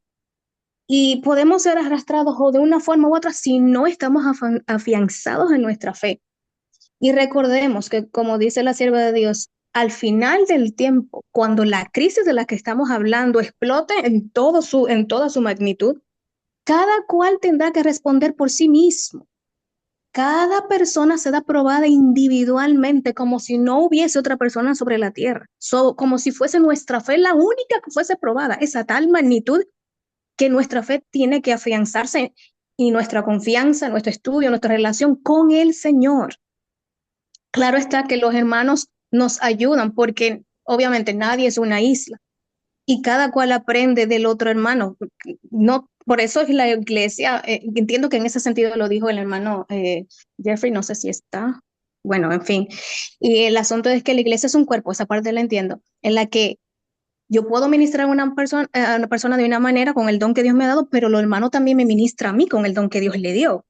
Y podemos ser arrastrados o de una forma u otra si no estamos afianzados en nuestra fe. Y recordemos que, como dice la sierva de Dios, al final del tiempo, cuando la crisis de la que estamos hablando explote en toda su magnitud, cada cual tendrá que responder por sí mismo. Cada persona será probada individualmente, como si no hubiese otra persona sobre la tierra, como si fuese nuestra fe la única que fuese probada. Esa tal magnitud que nuestra fe tiene que afianzarse y nuestra confianza, nuestro estudio, nuestra relación con el Señor. Claro está que los hermanos nos ayudan porque obviamente nadie es una isla y cada cual aprende del otro hermano. No, por eso es la iglesia, entiendo que en ese sentido lo dijo el hermano Jeffrey, no sé si está, bueno, en fin. Y el asunto es que la iglesia es un cuerpo, esa parte la entiendo, en la que yo puedo ministrar a una persona de una manera con el don que Dios me ha dado, pero lo hermano también me ministra a mí con el don que Dios le dio.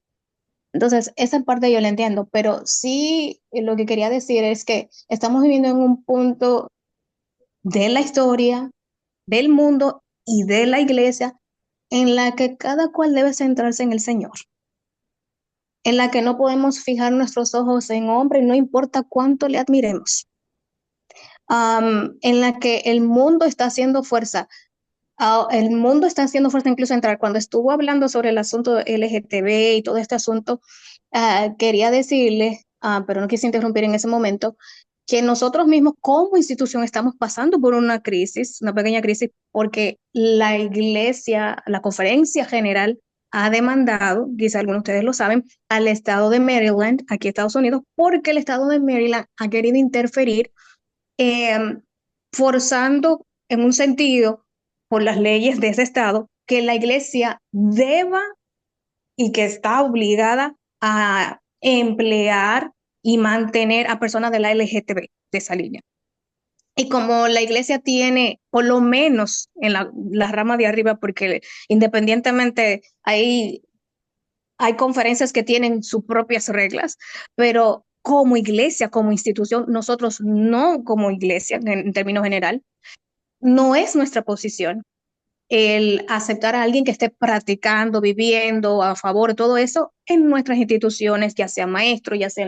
Entonces, esa parte yo la entiendo, pero sí lo que quería decir es que estamos viviendo en un punto de la historia, del mundo y de la iglesia en la que cada cual debe centrarse en el Señor, en la que no podemos fijar nuestros ojos en hombre, no importa cuánto le admiremos, en la que el mundo está haciendo fuerza. El mundo está haciendo fuerza incluso entrar. Cuando estuvo hablando sobre el asunto LGTB y todo este asunto, quería decirle, pero no quise interrumpir en ese momento, que nosotros mismos como institución estamos pasando por una crisis, una pequeña crisis, porque la iglesia, la conferencia general ha demandado, quizá algunos de ustedes lo saben, al estado de Maryland, aquí en Estados Unidos, porque el estado de Maryland ha querido interferir eh, forzando en un sentido por las leyes de ese estado que la iglesia deba y que está obligada a emplear y mantener a personas de la LGTB de esa línea. Y como la iglesia tiene, por lo menos en la rama de arriba, porque independientemente hay conferencias que tienen sus propias reglas, pero como iglesia, como institución, nosotros no como iglesia, en términos general, no es nuestra posición el aceptar a alguien que esté practicando, viviendo a favor, todo eso en nuestras instituciones, ya sea maestro, ya sea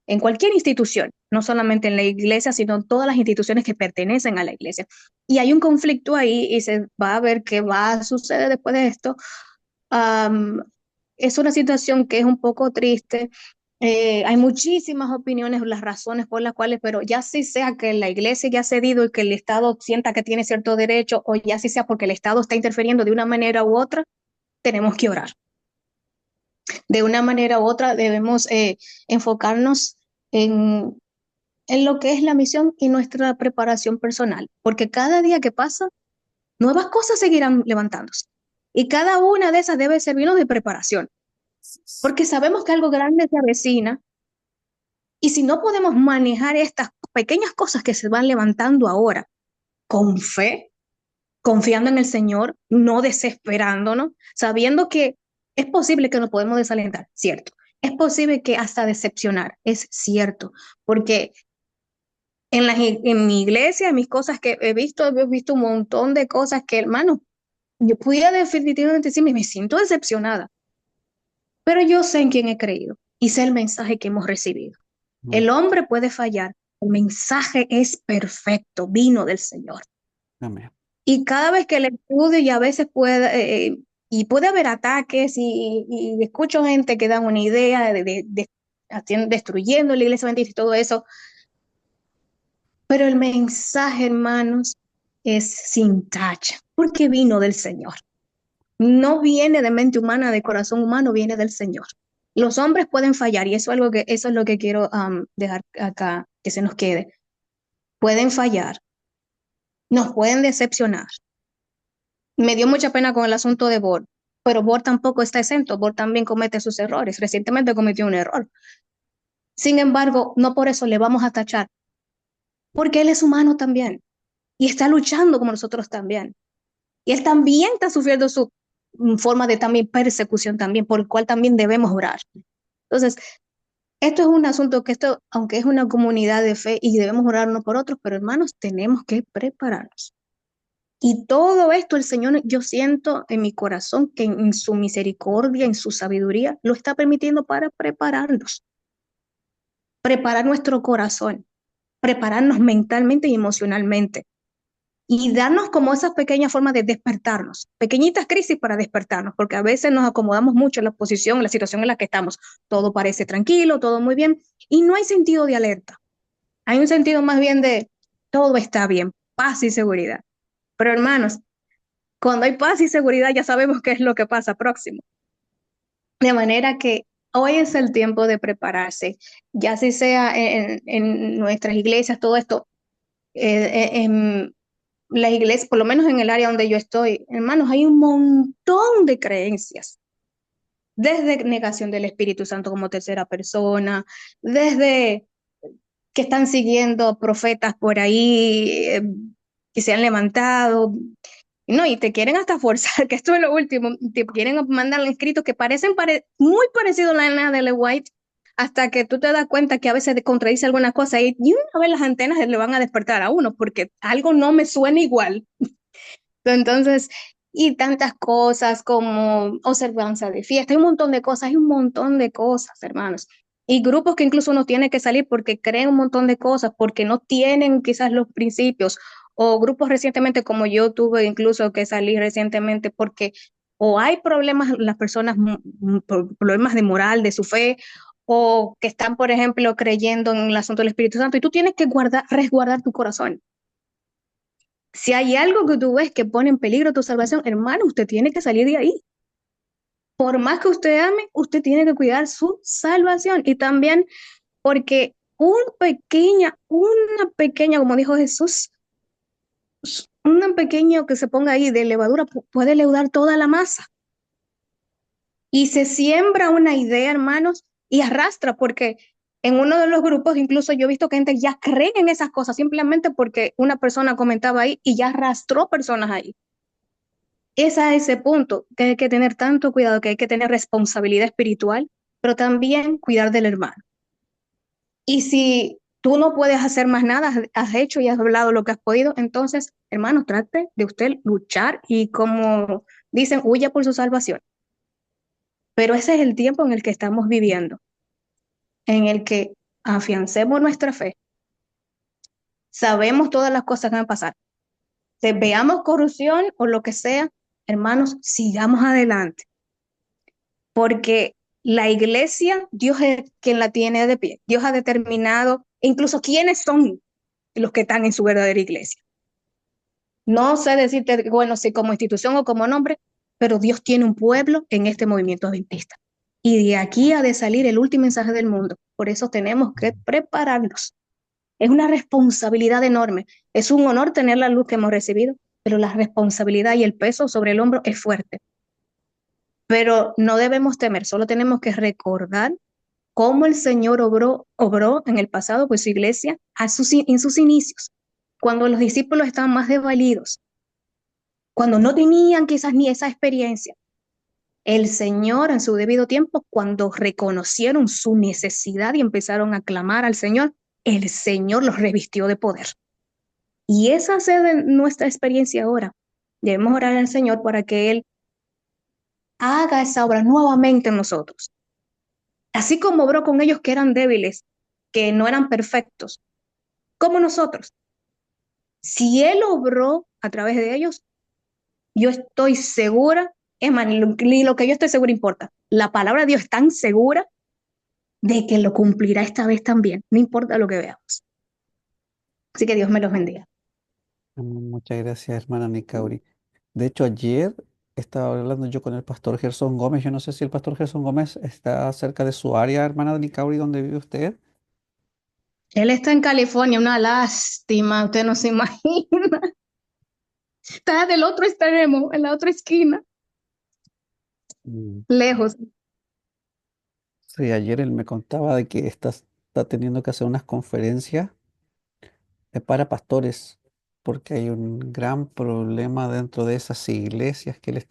en cualquier institución, no solamente en la iglesia, sino en todas las instituciones que pertenecen a la iglesia. Y hay un conflicto ahí y se va a ver qué va a suceder después de esto. Um, es una situación que es un poco triste Hay muchísimas opiniones, las razones por las cuales, pero ya sí sea que la iglesia ya ha cedido y que el Estado sienta que tiene cierto derecho, o ya sí sea porque el Estado está interfiriendo de una manera u otra, tenemos que orar. De una manera u otra debemos enfocarnos en lo que es la misión y nuestra preparación personal, porque cada día que pasa, nuevas cosas seguirán levantándose. Y cada una de esas debe servirnos de preparación, porque sabemos que algo grande se avecina. Y si no podemos manejar estas pequeñas cosas que se van levantando ahora con fe, confiando en el Señor, no desesperándonos, sabiendo que es posible que nos podemos desalentar, cierto. Es posible que hasta decepcionar, es cierto, porque en mi iglesia, en mis cosas que he visto un montón de cosas que, hermano, yo pudiera definitivamente decirme, me siento decepcionada, pero yo sé en quién he creído y sé el mensaje que hemos recibido. Amén. El hombre puede fallar, el mensaje es perfecto, vino del Señor. Amén. Y cada vez que le estudio y a veces y puede haber ataques y escucho gente que da una idea destruyendo la iglesia adventista y todo eso, pero el mensaje, hermanos, es sin tacha, porque vino del Señor. No viene de mente humana, de corazón humano, viene del Señor. Los hombres pueden fallar y eso es lo que quiero dejar acá, que se nos quede. Pueden fallar, nos pueden decepcionar. Me dio mucha pena con el asunto de Bor, pero Bor tampoco está exento, Bor también comete sus errores. Recientemente cometió un error. Sin embargo, no por eso le vamos a tachar, porque él es humano también y está luchando como nosotros también. Y él también está sufriendo su forma de también persecución también, por el cual también debemos orar. Entonces, esto es un asunto que aunque es una comunidad de fe y debemos orar unos por otros, pero hermanos, tenemos que prepararnos. Y todo esto el Señor, yo siento en mi corazón que en su misericordia, en su sabiduría, lo está permitiendo para prepararnos, preparar nuestro corazón, prepararnos mentalmente y emocionalmente y darnos como esas pequeñas formas de despertarnos, pequeñitas crisis para despertarnos, porque a veces nos acomodamos mucho en la posición, en la situación en la que estamos. Todo parece tranquilo, todo muy bien y no hay sentido de alerta. Hay un sentido más bien de todo está bien, paz y seguridad. Pero hermanos, cuando hay paz y seguridad ya sabemos qué es lo que pasa próximo. De manera que hoy es el tiempo de prepararse, ya si sea en nuestras iglesias, todo esto, en las iglesias, por lo menos en el área donde yo estoy, hermanos, hay un montón de creencias, desde negación del Espíritu Santo como tercera persona, desde que están siguiendo profetas por ahí que se han levantado, no, y te quieren hasta forzar, que esto es lo último, te quieren mandar escritos que parecen muy parecidos a la Elena de White, hasta que tú te das cuenta que a veces contradice alguna cosa y una vez las antenas le van a despertar a uno, porque algo no me suena igual. Entonces, y tantas cosas como observanza de fiesta, hay un montón de cosas, hermanos. Y grupos que incluso uno tiene que salir porque creen un montón de cosas, porque no tienen quizás los principios, o grupos recientemente como yo tuve incluso que salir recientemente porque o hay problemas, las personas, problemas de moral, de su fe, o que están, por ejemplo, creyendo en el asunto del Espíritu Santo, y tú tienes que resguardar tu corazón. Si hay algo que tú ves que pone en peligro tu salvación, hermano, usted tiene que salir de ahí. Por más que usted ame, usted tiene que cuidar su salvación. Y también porque una pequeña, como dijo Jesús, una pequeña que se ponga ahí de levadura puede leudar toda la masa. Y se siembra una idea, hermanos, y arrastra, porque en uno de los grupos incluso yo he visto que gente ya cree en esas cosas simplemente porque una persona comentaba ahí y ya arrastró personas ahí. Es a ese punto que hay que tener tanto cuidado, que hay que tener responsabilidad espiritual, pero también cuidar del hermano. Y si tú no puedes hacer más nada, has hecho y has hablado lo que has podido, entonces, hermano, trate de usted luchar y como dicen, huya por su salvación. Pero ese es el tiempo en el que estamos viviendo, en el que afiancemos nuestra fe, sabemos todas las cosas que van a pasar. Si veamos corrupción o lo que sea, hermanos, sigamos adelante. Porque La iglesia, Dios es quien la tiene de pie. Dios ha determinado incluso quiénes son los que están en su verdadera iglesia. No sé decirte, bueno, si como institución o como nombre, pero Dios tiene un pueblo en este movimiento adventista. Y de aquí ha de salir el último mensaje del mundo. Por eso tenemos que prepararnos. Es una responsabilidad enorme. Es un honor tener la luz que hemos recibido, pero la responsabilidad y el peso sobre el hombro es fuerte. Pero no debemos temer, solo tenemos que recordar cómo el Señor obró en el pasado por su iglesia en sus inicios, cuando los discípulos estaban más desvalidos, cuando no tenían quizás ni esa experiencia. El Señor en su debido tiempo, cuando reconocieron su necesidad y empezaron a clamar al Señor, el Señor los revistió de poder. Y esa es nuestra experiencia ahora. Debemos orar al Señor para que Él haga esa obra nuevamente en nosotros. Así como obró con ellos que eran débiles, que no eran perfectos, como nosotros. Si Él obró a través de ellos, yo estoy segura, es más, ni lo que yo estoy segura importa. La palabra de Dios es tan segura de que lo cumplirá esta vez también, no importa lo que veamos. Así que Dios me los bendiga. Muchas gracias, hermana Nicauri. De hecho, ayer estaba hablando yo con el pastor Gerson Gómez. Yo no sé si el pastor Gerson Gómez está cerca de su área, hermana Nicauri, donde vive usted. Él está en California, una lástima, usted no se imagina. Está del otro extremo, en la otra esquina, Mm. lejos. Sí, ayer él me contaba de que está teniendo que hacer unas conferencias para pastores, porque hay un gran problema dentro de esas iglesias que los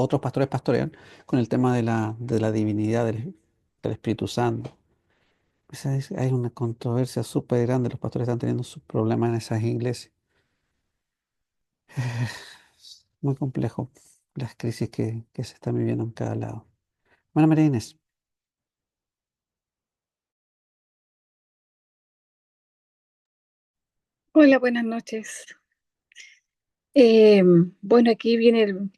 otros pastores pastorean con el tema de la divinidad del Espíritu Santo. Hay una controversia súper grande, los pastores están teniendo sus problemas en esas iglesias. Muy complejo las crisis que se están viviendo en cada lado. Bueno, María Inés. Hola, buenas noches. Bueno, aquí viene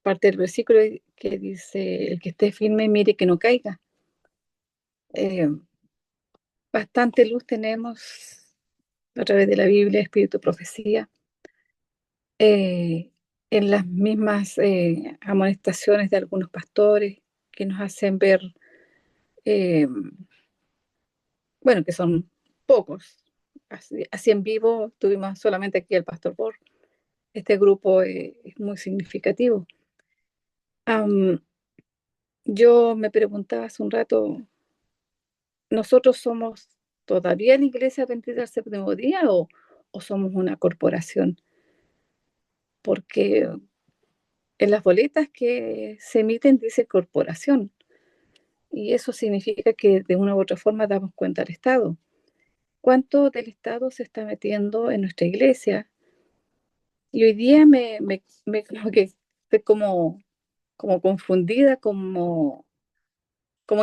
parte del versículo que dice, el que esté firme, mire que no caiga. Eh, Bastante luz tenemos a través de la Biblia, Espíritu, Profecía, eh, en las mismas amonestaciones de algunos pastores que nos hacen ver, eh, bueno, que son pocos. Así en vivo tuvimos solamente aquí el pastor Bor. Este grupo es muy significativo. Am, Yo me preguntaba hace un rato, ¿nosotros somos todavía la Iglesia Adventista del Séptimo Día o somos una corporación? Porque en las boletas que se emiten dice corporación y eso significa que de una u otra forma damos cuenta al Estado. ¿Cuánto del Estado se está metiendo en nuestra iglesia? Y hoy día como que estoy como confundida, como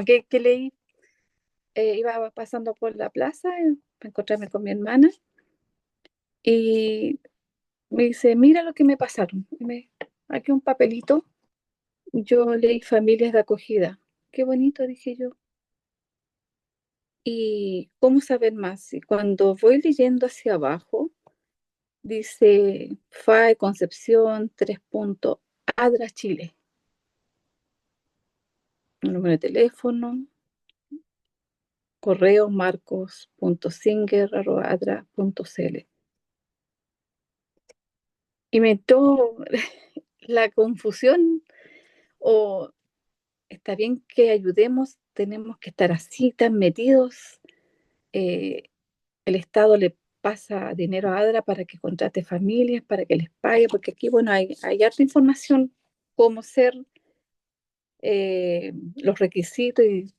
que leí. Iba pasando por la plaza para encontrarme con mi hermana y me dice, mira lo que me pasaron. Aquí un papelito, yo leí familias de acogida. Qué bonito, dije yo. ¿Y cómo saber más? Y cuando voy leyendo hacia abajo, dice FAE Concepción, 3 puntos, ADRA Chile, un número de teléfono, correo marcos.singer@adra.cl. Y me entró la confusión, o está bien que ayudemos, tenemos que estar así tan metidos. Eh, el Estado le pasa dinero a ADRA para que contrate familias, para que les pague, porque aquí, bueno, hay harta información, cómo ser, los requisitos y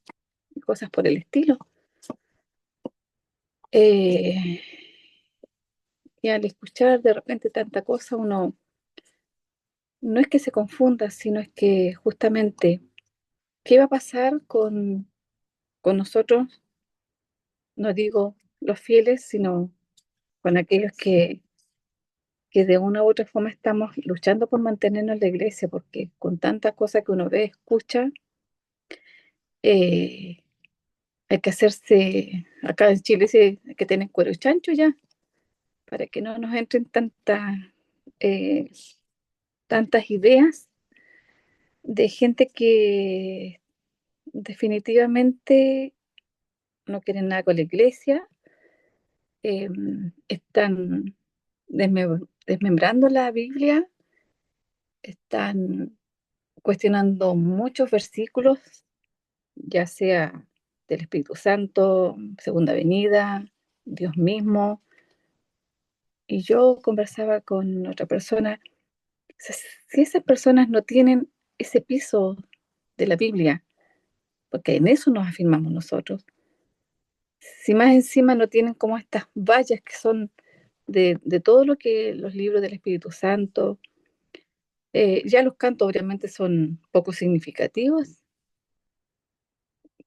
cosas por el estilo. Eh, y al escuchar de repente tanta cosa, uno no es que se confunda, sino es que justamente, ¿qué va a pasar con nosotros? No digo los fieles, sino con aquellos que de una u otra forma estamos luchando por mantenernos en la iglesia, porque con tantas cosas que uno ve, escucha, Eh, hay que hacerse, acá en Chile hay que tener cuero chancho ya, para que no nos entren eh, tantas ideas de gente que definitivamente no quieren nada con la iglesia, están desmembrando la Biblia, están cuestionando muchos versículos, ya sea del Espíritu Santo, segunda venida, Dios mismo. Y yo conversaba con otra persona, si esas personas no tienen ese piso de la Biblia, porque en eso nos afirmamos nosotros, si más encima no tienen como estas vallas que son de todo lo que los libros del Espíritu Santo, ya los cantos obviamente son poco significativos.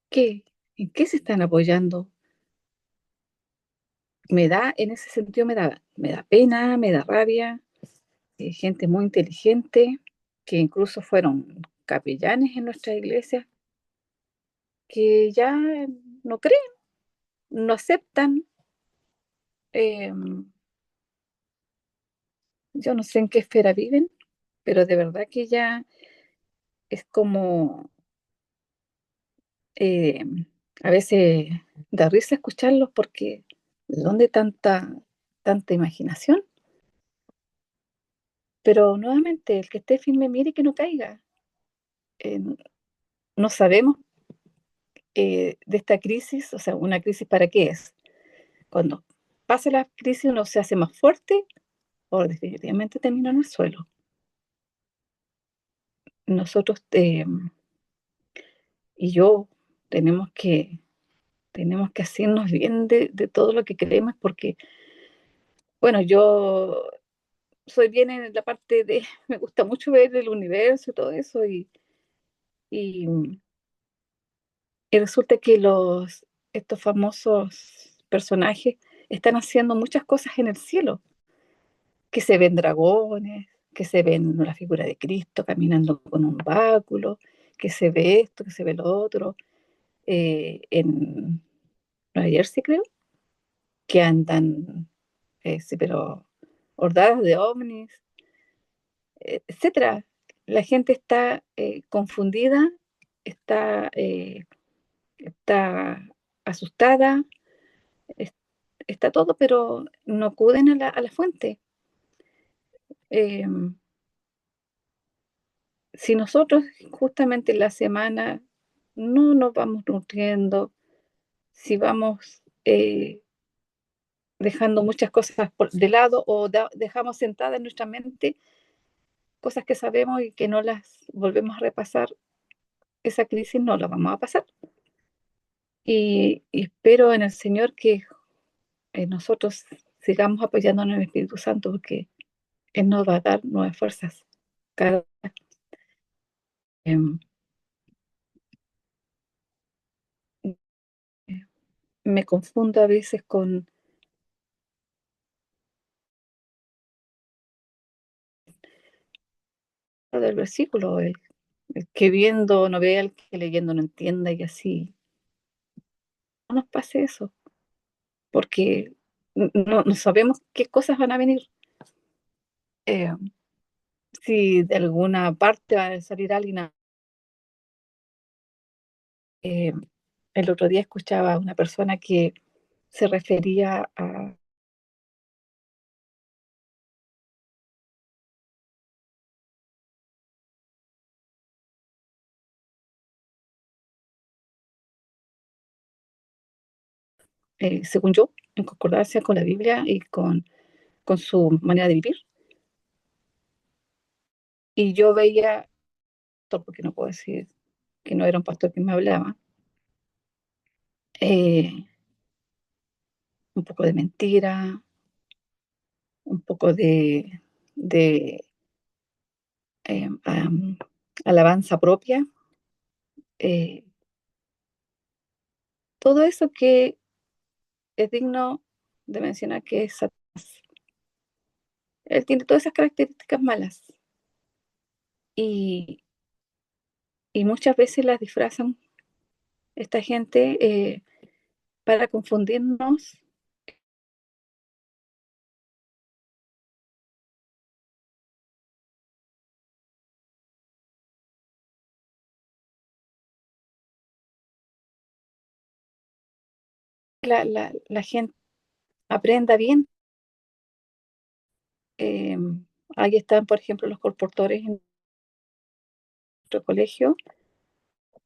¿Qué? ¿En qué se están apoyando? En ese sentido me da pena, me da rabia, gente muy inteligente, que incluso fueron capellanes en nuestra iglesia, que ya no creen, no aceptan. eh, yo no sé en qué esfera viven, pero de verdad que ya es como eh, a veces da risa escucharlos porque ¿de dónde tanta imaginación? Pero nuevamente, el que esté firme, mire que no caiga. Eh, no sabemos de esta crisis, o sea, ¿una crisis para qué es? Cuando pasa la crisis uno se hace más fuerte o definitivamente termina en el suelo. Nosotros y yo tenemos tenemos que hacernos bien de todo lo que creemos porque, bueno, yo soy bien en la parte de, me gusta mucho ver el universo y todo eso y, y resulta que estos famosos personajes están haciendo muchas cosas en el cielo, que se ven dragones, que se ven la figura de Cristo caminando con un báculo, que se ve esto, que se ve lo otro, en Nueva Jersey creo, que andan, sí, pero hordadas de ovnis, etcétera. La gente está confundida, está, está asustada, es- está todo, pero no acuden a a la fuente. Eh, si nosotros justamente en la semana no nos vamos nutriendo, si vamos dejando muchas cosas de lado o dejamos sentadas en nuestra mente cosas que sabemos y que no las volvemos a repasar, esa crisis no la vamos a pasar. Y espero en el Señor que nosotros sigamos apoyándonos en el Espíritu Santo porque Él nos va a dar nuevas fuerzas. Cada, em, me confundo a veces con lo del versículo, el que viendo no vea, el que leyendo no entienda y así. No nos pase eso, porque no sabemos qué cosas van a venir. Eh, si de alguna parte va a salir alguien eh, el otro día escuchaba a una persona que se refería a según yo, en concordancia con la Biblia y con su manera de vivir. Y yo veía, porque no puedo decir que no era un pastor que me hablaba, eh, un poco de mentira, un poco de alabanza propia, eh, todo eso que es digno de mencionar que es Satanás. Él tiene todas esas características malas y, y muchas veces las disfrazan esta gente, para confundirnos, la gente aprenda bien. Eh, Ahí están, por ejemplo, los colportores en nuestro colegio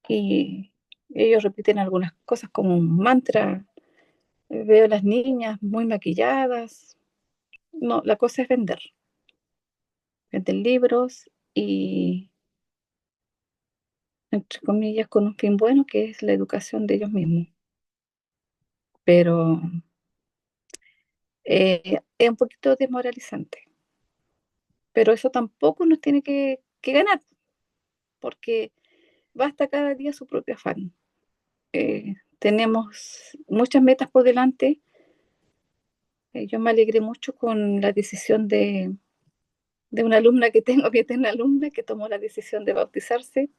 y ellos repiten algunas cosas como un mantra. Veo a las niñas muy maquilladas. No, la cosa es vender. Venden libros y, entre comillas, con un fin bueno, que es la educación de ellos mismos. Pero es un poquito desmoralizante. Pero eso tampoco nos tiene que ganar, porque basta cada día su propio afán. Tenemos muchas metas por delante. Yo me alegré mucho con la decisión de una alumna que tengo, que es una alumna que tomó la decisión de bautizarse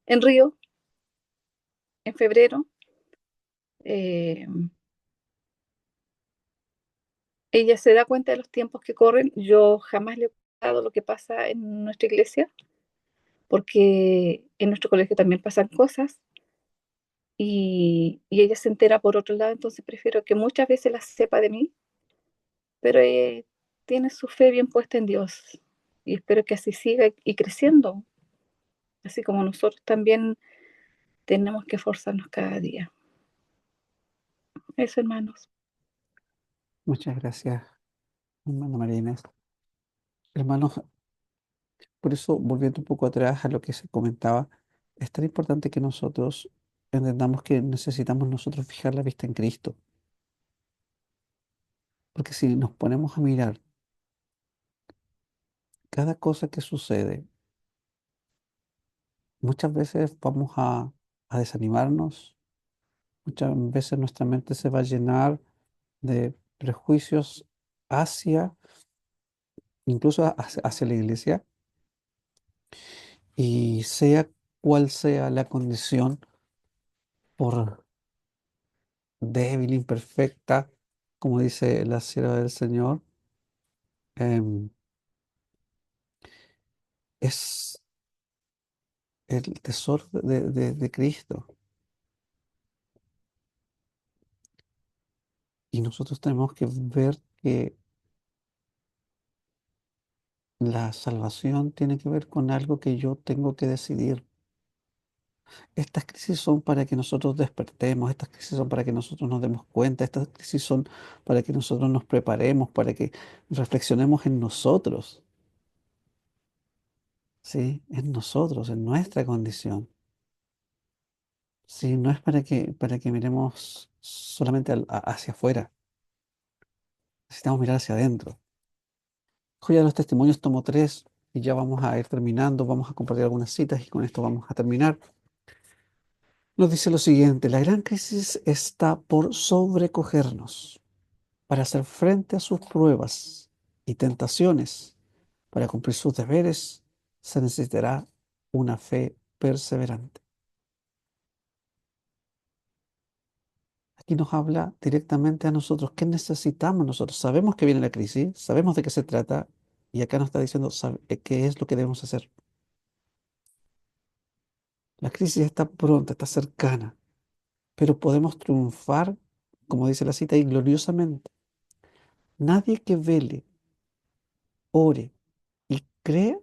en Río en febrero. Eh, Ella se da cuenta de los tiempos que corren. Yo jamás le he contado lo que pasa en nuestra iglesia, porque en nuestro colegio también pasan cosas y ella se entera por otro lado, entonces prefiero que muchas veces la sepa de mí, pero tiene su fe bien puesta en Dios y espero que así siga y creciendo, así como nosotros también tenemos que esforzarnos cada día. Eso, hermanos. Muchas gracias, hermana María Inés. Hermanos, por eso, volviendo un poco atrás a lo que se comentaba, es tan importante que nosotros entendamos que necesitamos nosotros fijar la vista en Cristo. Porque si nos ponemos a mirar cada cosa que sucede, muchas veces vamos a desanimarnos, muchas veces nuestra mente se va a llenar de prejuicios hacia, incluso hacia la iglesia, y sea cual sea la condición, por débil, imperfecta, como dice la sierva del Señor, em, es el tesoro de Cristo. Y nosotros tenemos que ver que la salvación tiene que ver con algo que yo tengo que decidir. Estas crisis son para que nosotros despertemos, estas crisis son para que nosotros nos demos cuenta, estas crisis son para que nosotros nos preparemos, para que reflexionemos en nosotros, ¿sí? En nosotros, en nuestra condición. Sí, no es para que miremos solamente hacia afuera, necesitamos mirar hacia adentro. Joya de los Testimonios, tomo 3 y ya vamos a ir terminando, vamos a compartir algunas citas y con esto vamos a terminar. Nos dice lo siguiente: la gran crisis está por sobrecogernos. Para hacer frente a sus pruebas y tentaciones, para cumplir sus deberes, se necesitará una fe perseverante. Aquí nos habla directamente a nosotros. ¿Qué necesitamos nosotros? Sabemos que viene la crisis, sabemos de qué se trata, y acá nos está diciendo qué es lo que debemos hacer. La crisis está pronta, está cercana, pero podemos triunfar, como dice la cita, y gloriosamente. Nadie que vele, ore y crea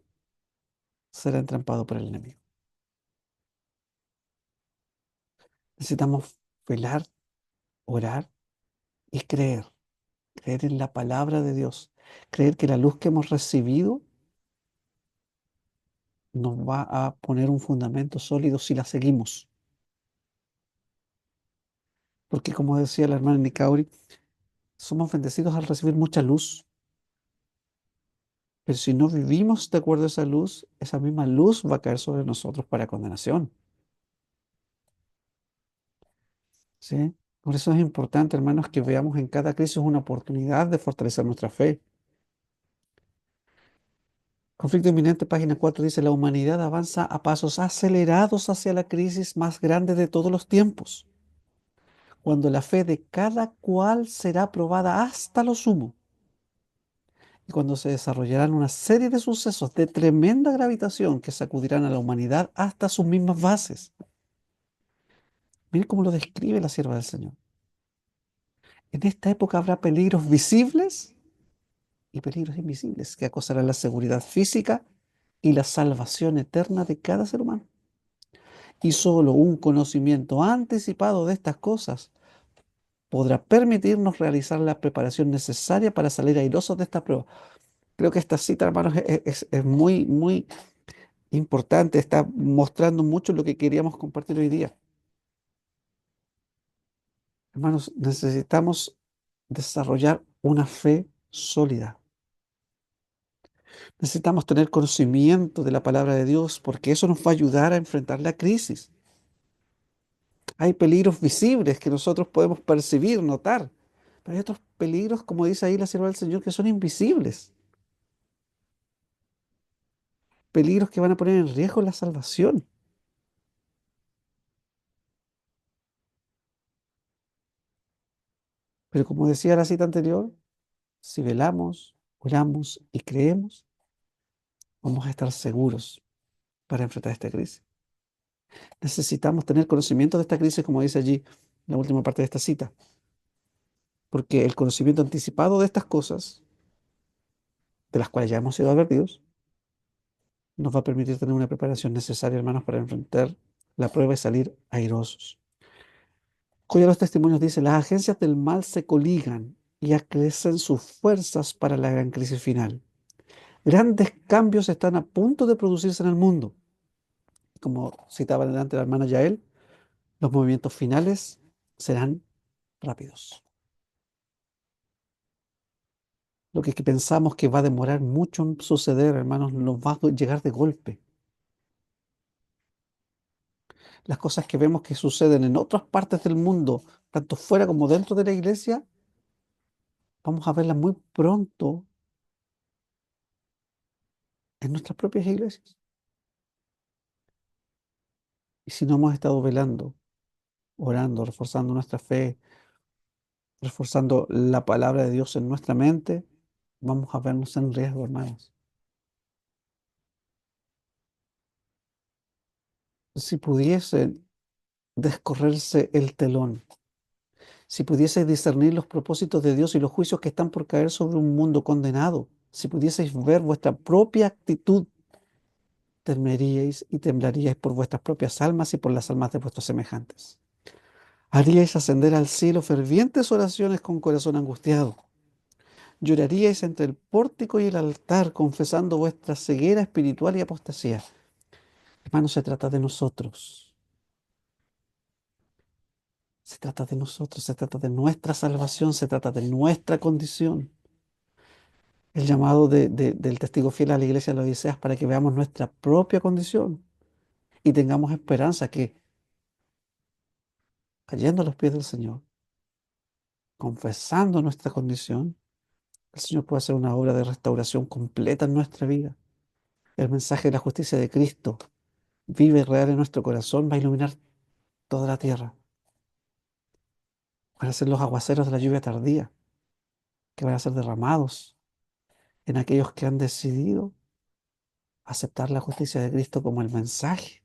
será entrampado por el enemigo. Necesitamos velar, orar y creer. Creer en la palabra de Dios. Creer que la luz que hemos recibido nos va a poner un fundamento sólido si la seguimos. Porque como decía la hermana Nicauri, somos bendecidos al recibir mucha luz. Pero si no vivimos de acuerdo a esa luz, esa misma luz va a caer sobre nosotros para condenación. ¿Sí? Por eso es importante, hermanos, que veamos en cada crisis una oportunidad de fortalecer nuestra fe. Conflicto inminente, página 4 dice, la humanidad avanza a pasos acelerados hacia la crisis más grande de todos los tiempos, cuando la fe de cada cual será probada hasta lo sumo, y cuando se desarrollarán una serie de sucesos de tremenda gravitación que sacudirán a la humanidad hasta sus mismas bases. Miren cómo lo describe la sierva del Señor. En esta época habrá peligros visibles y peligros invisibles que acosarán la seguridad física y la salvación eterna de cada ser humano. Y solo un conocimiento anticipado de estas cosas podrá permitirnos realizar la preparación necesaria para salir airosos de esta prueba. Creo que esta cita, hermanos, es muy, muy importante, está mostrando mucho lo que queríamos compartir hoy día. Hermanos, necesitamos desarrollar una fe sólida. Necesitamos tener conocimiento de la palabra de Dios porque eso nos va a ayudar a enfrentar la crisis. Hay peligros visibles que nosotros podemos percibir, notar, pero hay otros peligros, como dice ahí la sierva del Señor, que son invisibles. Peligros que van a poner en riesgo la salvación. Pero como decía la cita anterior, si velamos, oramos y creemos, vamos a estar seguros para enfrentar esta crisis. Necesitamos tener conocimiento de esta crisis, como dice allí la última parte de esta cita, porque el conocimiento anticipado de estas cosas, de las cuales ya hemos sido advertidos, nos va a permitir tener una preparación necesaria, hermanos, para enfrentar la prueba y salir airosos. Cuya los testimonios dice, las agencias del mal se coligan y acrecen sus fuerzas para la gran crisis final. Grandes cambios están a punto de producirse en el mundo. Como citaba delante la hermana Yael, los movimientos finales serán rápidos. Lo que pensamos que va a demorar mucho en suceder, hermanos, nos va a llegar de golpe. Las cosas que vemos que suceden en otras partes del mundo, tanto fuera como dentro de la iglesia, vamos a verlas muy pronto en nuestras propias iglesias. Y si no hemos estado velando, orando, reforzando nuestra fe, reforzando la palabra de Dios en nuestra mente, vamos a vernos en riesgo, hermanos. Si pudiese descorrerse el telón, si pudiese discernir los propósitos de Dios y los juicios que están por caer sobre un mundo condenado, si pudieseis ver vuestra propia actitud, temeríais y temblaríais por vuestras propias almas y por las almas de vuestros semejantes. Haríais ascender al cielo fervientes oraciones con corazón angustiado. Lloraríais entre el pórtico y el altar, confesando vuestra ceguera espiritual y apostasía. Hermanos, se trata de nosotros. Se trata de nosotros, se trata de nuestra salvación, se trata de nuestra condición. El llamado del testigo fiel a la iglesia de la Odisea es para que veamos nuestra propia condición y tengamos esperanza que, cayendo a los pies del Señor, confesando nuestra condición, el Señor puede hacer una obra de restauración completa en nuestra vida. El mensaje de la justicia de Cristo vive y real en nuestro corazón, va a iluminar toda la tierra. Van a ser los aguaceros de la lluvia tardía que van a ser derramados en aquellos que han decidido aceptar la justicia de Cristo como el mensaje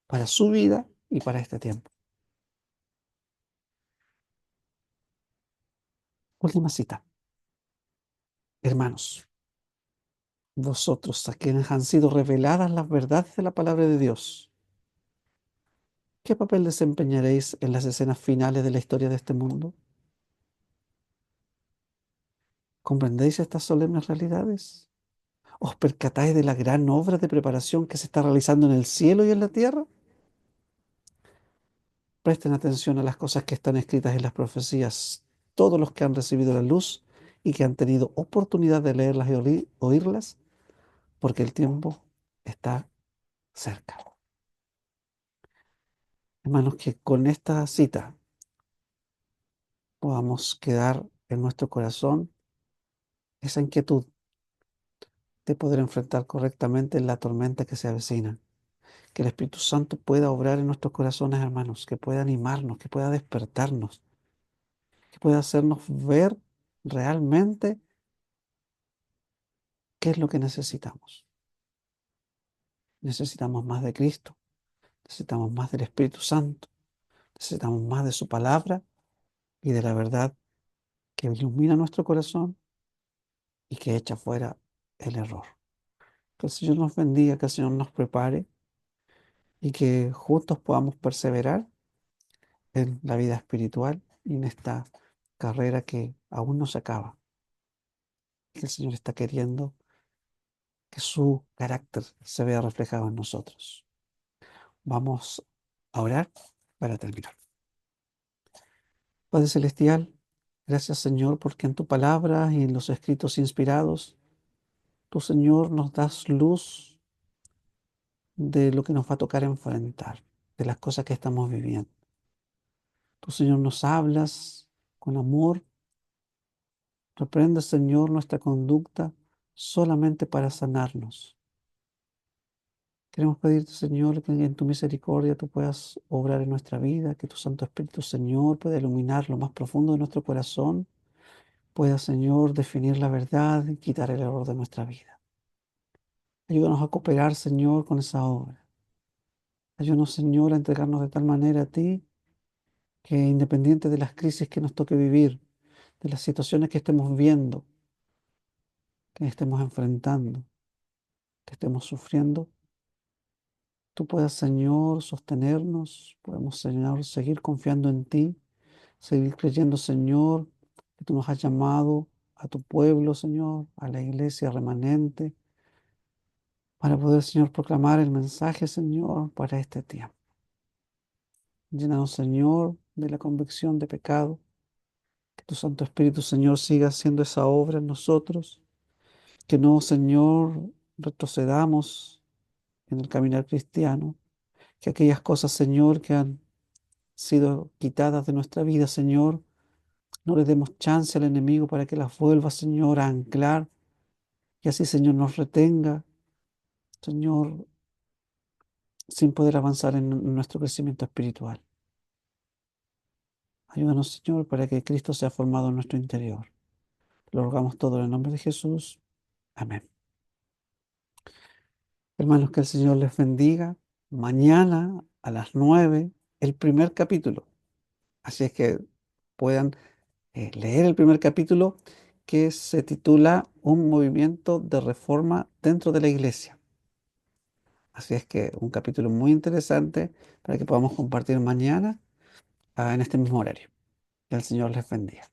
para su vida y para este tiempo. Última cita. Hermanos, vosotros a quienes han sido reveladas las verdades de la palabra de Dios, ¿qué papel desempeñaréis en las escenas finales de la historia de este mundo? ¿Comprendéis estas solemnes realidades? ¿Os percatáis de la gran obra de preparación que se está realizando en el cielo y en la tierra? Presten atención a las cosas que están escritas en las profecías, todos los que han recibido la luz y que han tenido oportunidad de leerlas y oírlas, porque el tiempo está cerca. Hermanos, que con esta cita podamos quedar en nuestro corazón esa inquietud de poder enfrentar correctamente la tormenta que se avecina. Que el Espíritu Santo pueda obrar en nuestros corazones, hermanos, que pueda animarnos, que pueda despertarnos, que pueda hacernos ver realmente qué es lo que necesitamos. Necesitamos más de Cristo, necesitamos más del Espíritu Santo, necesitamos más de su palabra y de la verdad que ilumina nuestro corazón y que echa fuera el error. Que el Señor nos bendiga, que el Señor nos prepare y que juntos podamos perseverar en la vida espiritual y en esta carrera que aún no se acaba. Que el Señor está queriendo que su carácter se vea reflejado en nosotros. Vamos a orar para terminar. Padre Celestial, gracias Señor porque en tu palabra y en los escritos inspirados, tu Señor nos das luz de lo que nos va a tocar enfrentar, de las cosas que estamos viviendo. Tu Señor nos hablas con amor, reprende Señor nuestra conducta solamente para sanarnos. Queremos pedirte, Señor, que en tu misericordia tú puedas obrar en nuestra vida, que tu Santo Espíritu, Señor, pueda iluminar lo más profundo de nuestro corazón, pueda, Señor, definir la verdad y quitar el error de nuestra vida. Ayúdanos a cooperar, Señor, con esa obra. Ayúdanos, Señor, a entregarnos de tal manera a ti que independiente de las crisis que nos toque vivir, de las situaciones que estemos viendo, que estemos enfrentando, que estemos sufriendo, tú puedas, Señor, sostenernos, podemos, Señor, seguir confiando en ti, seguir creyendo, Señor, que tú nos has llamado a tu pueblo, Señor, a la iglesia remanente, para poder, Señor, proclamar el mensaje, Señor, para este tiempo. Llénanos, Señor, de la convicción de pecado, que tu Santo Espíritu, Señor, siga haciendo esa obra en nosotros, que no, Señor, retrocedamos en el caminar cristiano, que aquellas cosas, Señor, que han sido quitadas de nuestra vida, Señor, no le demos chance al enemigo para que las vuelva, Señor, a anclar y así, Señor, nos retenga, Señor, sin poder avanzar en nuestro crecimiento espiritual. Ayúdanos, Señor, para que Cristo sea formado en nuestro interior. Lo rogamos todo en el nombre de Jesús. Amén. Hermanos, que el Señor les bendiga. Mañana a las 9, el primer capítulo. Así es que puedan leer el primer capítulo que se titula Un movimiento de reforma dentro de la iglesia. Así es que un capítulo muy interesante para que podamos compartir mañana en este mismo horario. Que el Señor les bendiga.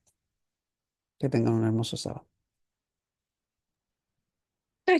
Que tengan un hermoso sábado.